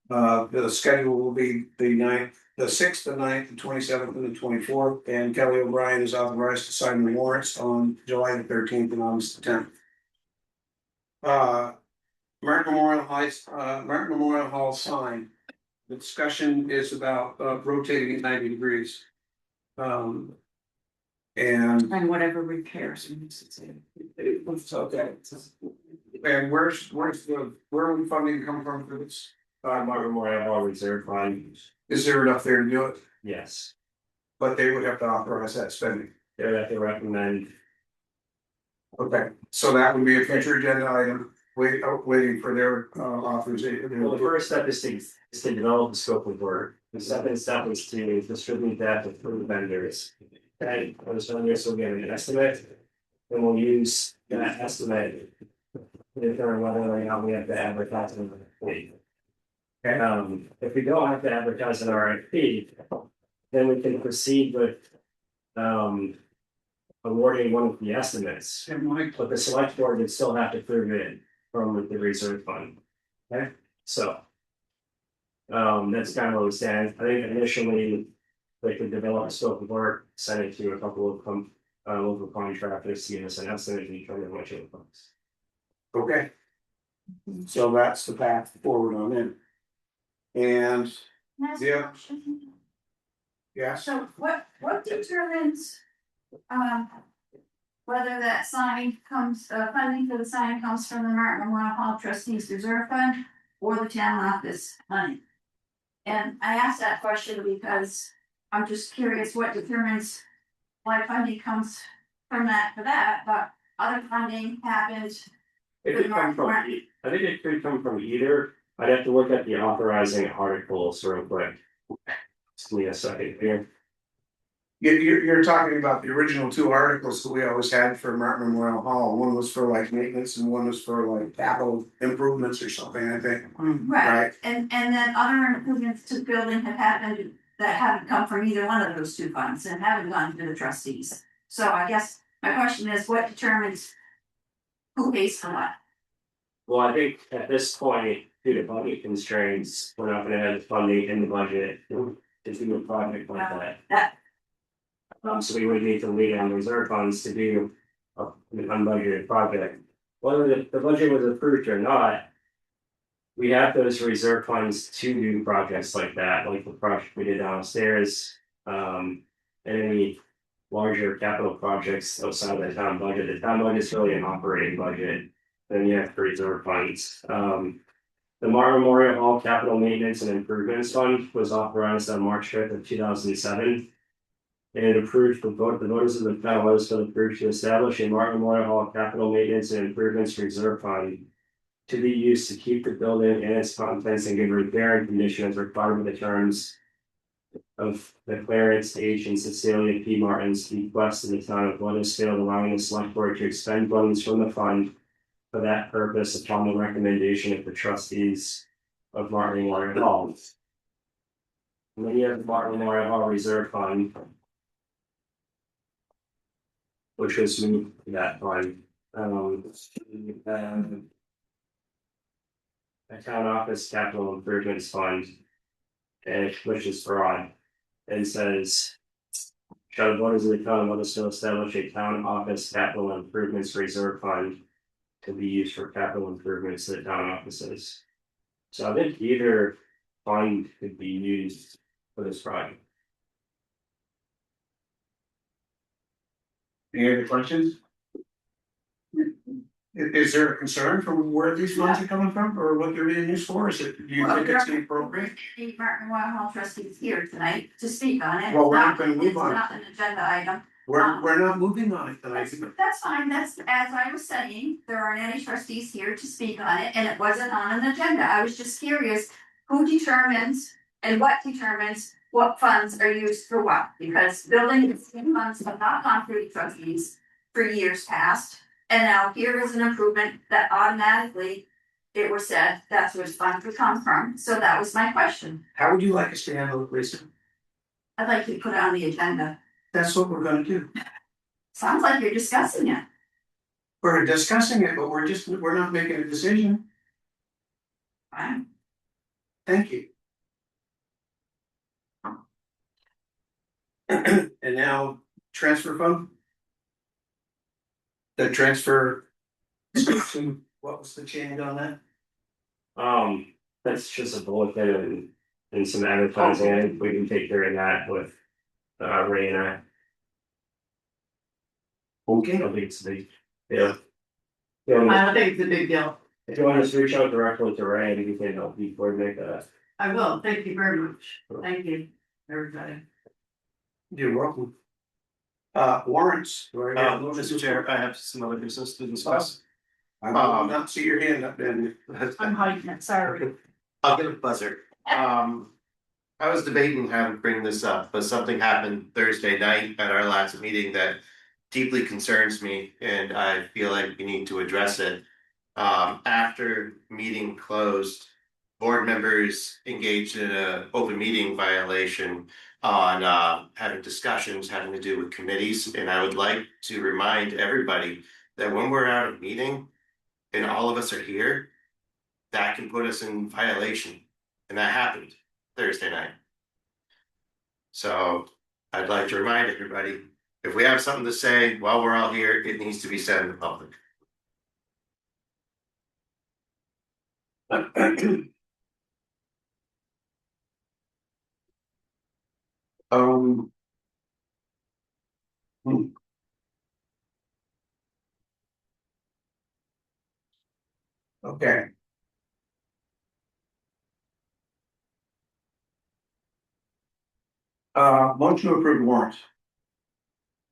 The schedule will be the 9th, the 6th, the 9th, the 27th, and the 24th, and Kelly O'Brien is authorized to sign the warrants on July the 13th and August the 10th. Martin Memorial Hall sign. The discussion is about rotating at 90 degrees. And whatever repairs. it's okay. And where are we funding come from for this? Martin Memorial Hall Reserve Fund. Is there enough there to do it? Yes, But they would have to authorize that spending. they would have to recommend. Okay, so that would be a future agenda item, waiting for their authorization. Well, the first step is to develop the scope of work. The second step is to distribute that to through vendors. And those vendors will get an estimate, and we'll use that estimate to determine whether or not we have to advertise an RFP. If we don't have to advertise an RFP, then we can proceed with awarding one of the estimates. But the select board would still have to prove it from the reserve fund. Okay, so. That's kind of where we stand. I think initially they could develop a scope of work, send it to a couple of local contractors to give us an estimate and determine what it costs. Okay. So that's the path forward on it. And Can I ask a Yeah. question? yeah, So what determines, whether that sign comes, funding for the sign comes from the Martin Memorial Hall Trustees Reserve Fund or the town office money? And I asked that question because I'm just curious what determines why funding comes from that for that, but other funding happens. It could come from, I think it could come from either. I'd have to look at the authorizing articles real quick. Just give me a second here. you're talking about the original 2 articles that we always had for Martin Memorial Hall. One was for like maintenance and one was for like capital improvements or something, I think. Right, and then other improvements to the building have happened that haven't come from either one of those 2 funds and haven't gone to the trustees. So I guess my question is, what determines who pays for what? Well, I think at this point, due to budget constraints, we're not gonna have the funding in the budget to do a project like that. So we would need to lean on reserve funds to do an unbudgeted project. Whether the budget was approved or not, we have those reserve funds to do projects like that, like the project we did downstairs. And any larger capital projects outside of the town budget. The town budget is really an operating budget. Then you have reserve funds. The Martin Memorial Hall Capital Maintenance and Improvements Fund was authorized on March 5th of 2007. And it approved the voters of the town of Weathersfield approved to establish a Martin Memorial Hall Capital Maintenance and Improvements Reserve Fund to be used to keep the building and its contents in good repair and condition as required by the terms of the Clarence H. and Cecilia P. Martin's bequest to the town of Weathersfield, allowing the select board to expend funds from the fund for that purpose upon the recommendation of the trustees of Martin Memorial Hall. And then you have the Martin Memorial Hall Reserve Fund, which was moved to that fund. A town office capital improvements fund, which is broad, and says, shall the voters of the town of Weathersfield establish a town office capital improvements reserve fund to be used for capital improvements to the town offices. So I think either fund could be used for this project. Any other questions? Is there a concern from where these funds are coming from or what they're being used for? Is it, do you think it's inappropriate? The Martin Memorial Hall trustees here tonight to speak on it. Well, we're not gonna move on it. It's not an agenda item. We're not moving on it tonight. That's fine, that's, as I was saying, there aren't any trustees here to speak on it, and it wasn't on an agenda, I was just curious. Who determines and what determines what funds are used for what? Because building funds have not gone through the trustees for years past. And now here is an improvement that automatically, it was said, that's where funds would come from, so that was my question. How would you like us to handle it, Lisa? I'd like to put it on the agenda. That's what we're gonna do. Sounds like you're discussing it. We're discussing it, but we're not making a decision. Fine. Thank you. And now, transfer fund? The transfer station, what was the change on that? That's just a bulletin and some advertising, I think we can take care of that with Ray and I. Okay. I don't think it's big, yeah. I don't think it's a big deal. If you want to reach out directly to Ray, and he can help you coordinate that. I will, thank you very much. Thank you, everybody. You're welcome. Warrants. Mr. Chair, I have some other business to discuss. I will not see your hand up, Ben. I'm hiding it, sorry. I'll get a buzzer. I was debating how to bring this up, but something happened Thursday night at our last meeting that deeply concerns me, and I feel like we need to address it. After meeting closed, board members engaged in an open meeting violation on having discussions having to do with committees, and I would like to remind everybody that when we're out of meeting and all of us are here, that can put us in violation, and that happened Thursday night. So I'd like to remind everybody, if we have something to say while we're all here, it needs to be said in the public. Okay. Motion to approve warrants.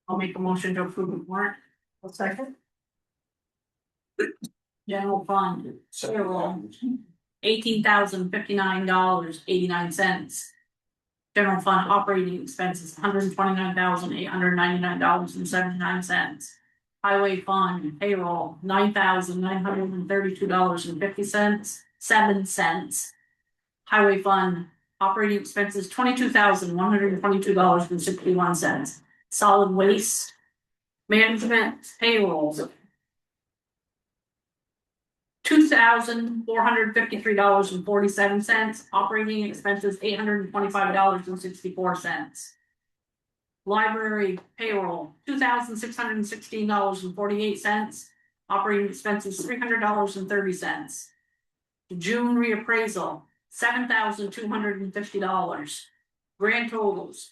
I'll make a motion to approve the warrant. One second. General fund, payroll, $18,059.89. General fund operating expenses, $129,899.79. Highway fund payroll, $9,932.50, 7 cents. Highway fund operating expenses, $22,122.61. Solid waste management payroll, $2,453.47. Operating expenses, $825.64. Library payroll, $2,616.48. Operating expenses, $300.30. June reappraisal, $7,250. Grand totals.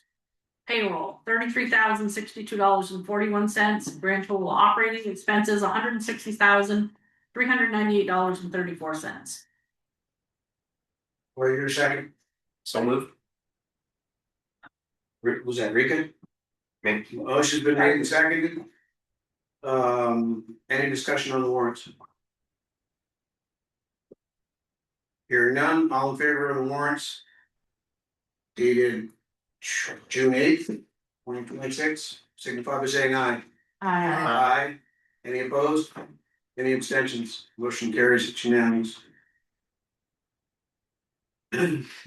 Payroll, $33,062.41. Grand total operating expenses, $160,398.34. Wait a second. So moved. Was that Rika? Me. Motion's been made and seconded. Any discussion on the warrants? Hearing none, all in favor of the warrants? Dated June 8th, 2026, signify by saying aye. Aye. Any opposed? Any abstentions? Motion carries, it's unanimous.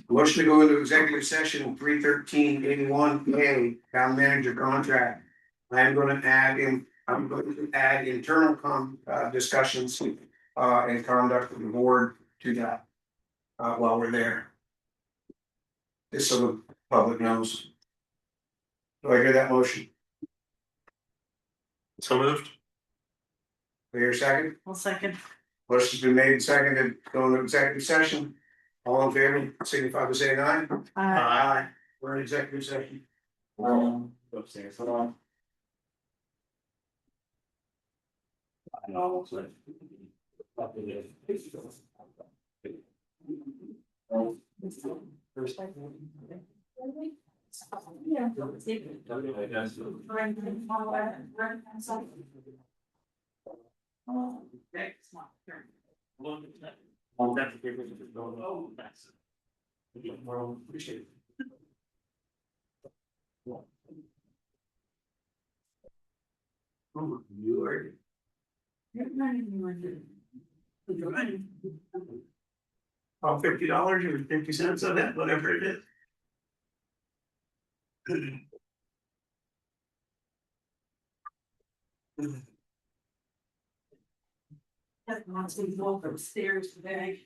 Motion to go into executive session 313-81A, town manager contract. I'm going to add internal discussions and conduct of the board to that while we're there. Just so the public knows. Do I hear that motion? So moved. Do I hear a second? I'll second. Motion's been made and seconded, go into executive session. All in favor, signify by saying aye. Aye. We're in executive session. Upstairs, hold on. You are. $50 or 50 cents of it, whatever it is. That wants me to go upstairs today.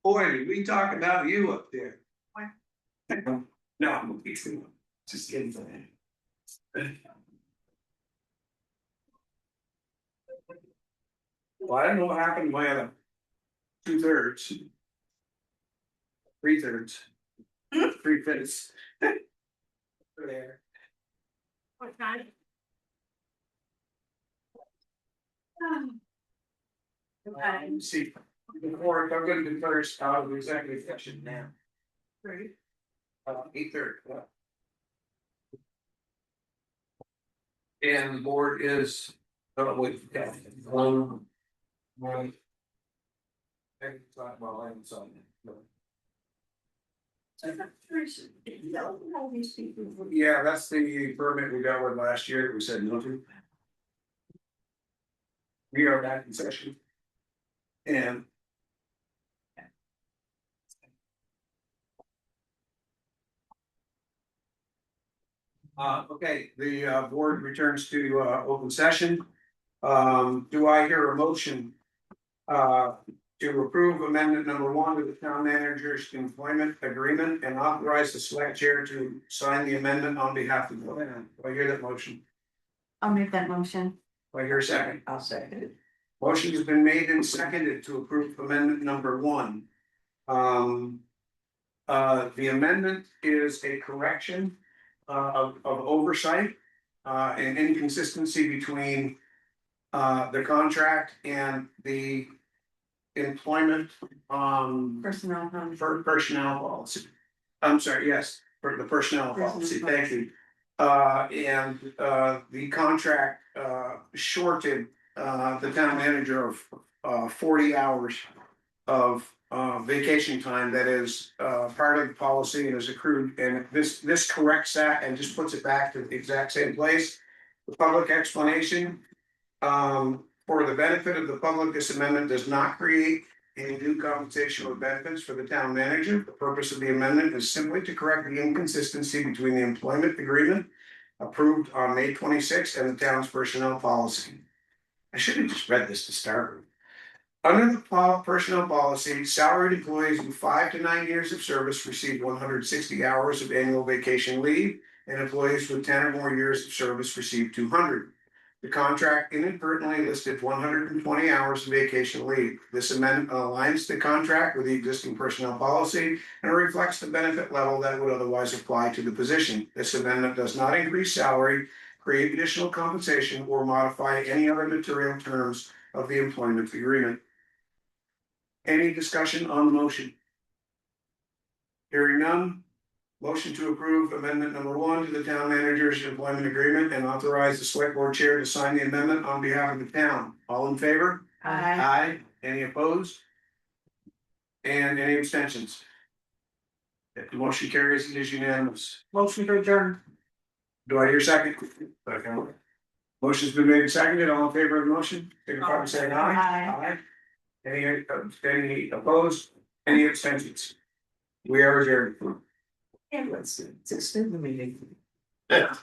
Boy, did we talk about you up there. No, just kidding. Well, I don't know what happened to my other 2/3. 3/3. 3/5. There. What time? See, before, I'm gonna do first out of the executive session now. Great. 8:30. And the board is, with, right. And talk about items on it. Yeah, that's the permit we got with last year, we said no to. We are back in session. And. Okay, the board returns to open session. Do I hear a motion? To approve amendment number 1 to the town manager's employment agreement and authorize the select chair to sign the amendment on behalf of the plan. Do I hear that motion? I'll make that motion. Do I hear a second? I'll second it. Motion has been made and seconded to approve amendment number 1. The amendment is a correction of oversight and inconsistency between the contract and the employment Personnel. for personnel policy. I'm sorry, yes, for the personnel policy, thank you. And the contract shorted the town manager of 40 hours of vacation time that is part of the policy and is accrued, and this corrects that and just puts it back to the exact same place. The public explanation, for the benefit of the public, this amendment does not create any new compensation or benefits for the town manager. The purpose of the amendment is simply to correct the inconsistency between the employment agreement approved on May 26th and the town's personnel policy. I should have just read this to start with. Under the personnel policy, salaried employees with 5 to 9 years of service receive 160 hours of annual vacation leave, and employees with 10 or more years of service receive 200. The contract inadvertently listed 120 hours of vacation leave. This amendment aligns the contract with the existing personnel policy and reflects the benefit level that would otherwise apply to the position. This amendment does not increase salary, create additional compensation, or modify any other material terms of the employment agreement. Any discussion on the motion? Hearing none. Motion to approve amendment number 1 to the town manager's employment agreement and authorize the select board chair to sign the amendment on behalf of the town. All in favor? Aye. Aye. Any opposed? And any abstentions? If the motion carries, it is unanimous. Motion to adjourn. Do I hear a second? Second. Motion's been made and seconded. All in favor of the motion? Signify by saying aye. Aye. Any opposed? Any abstentions? We are adjourned. And let's extend the meeting. Yeah.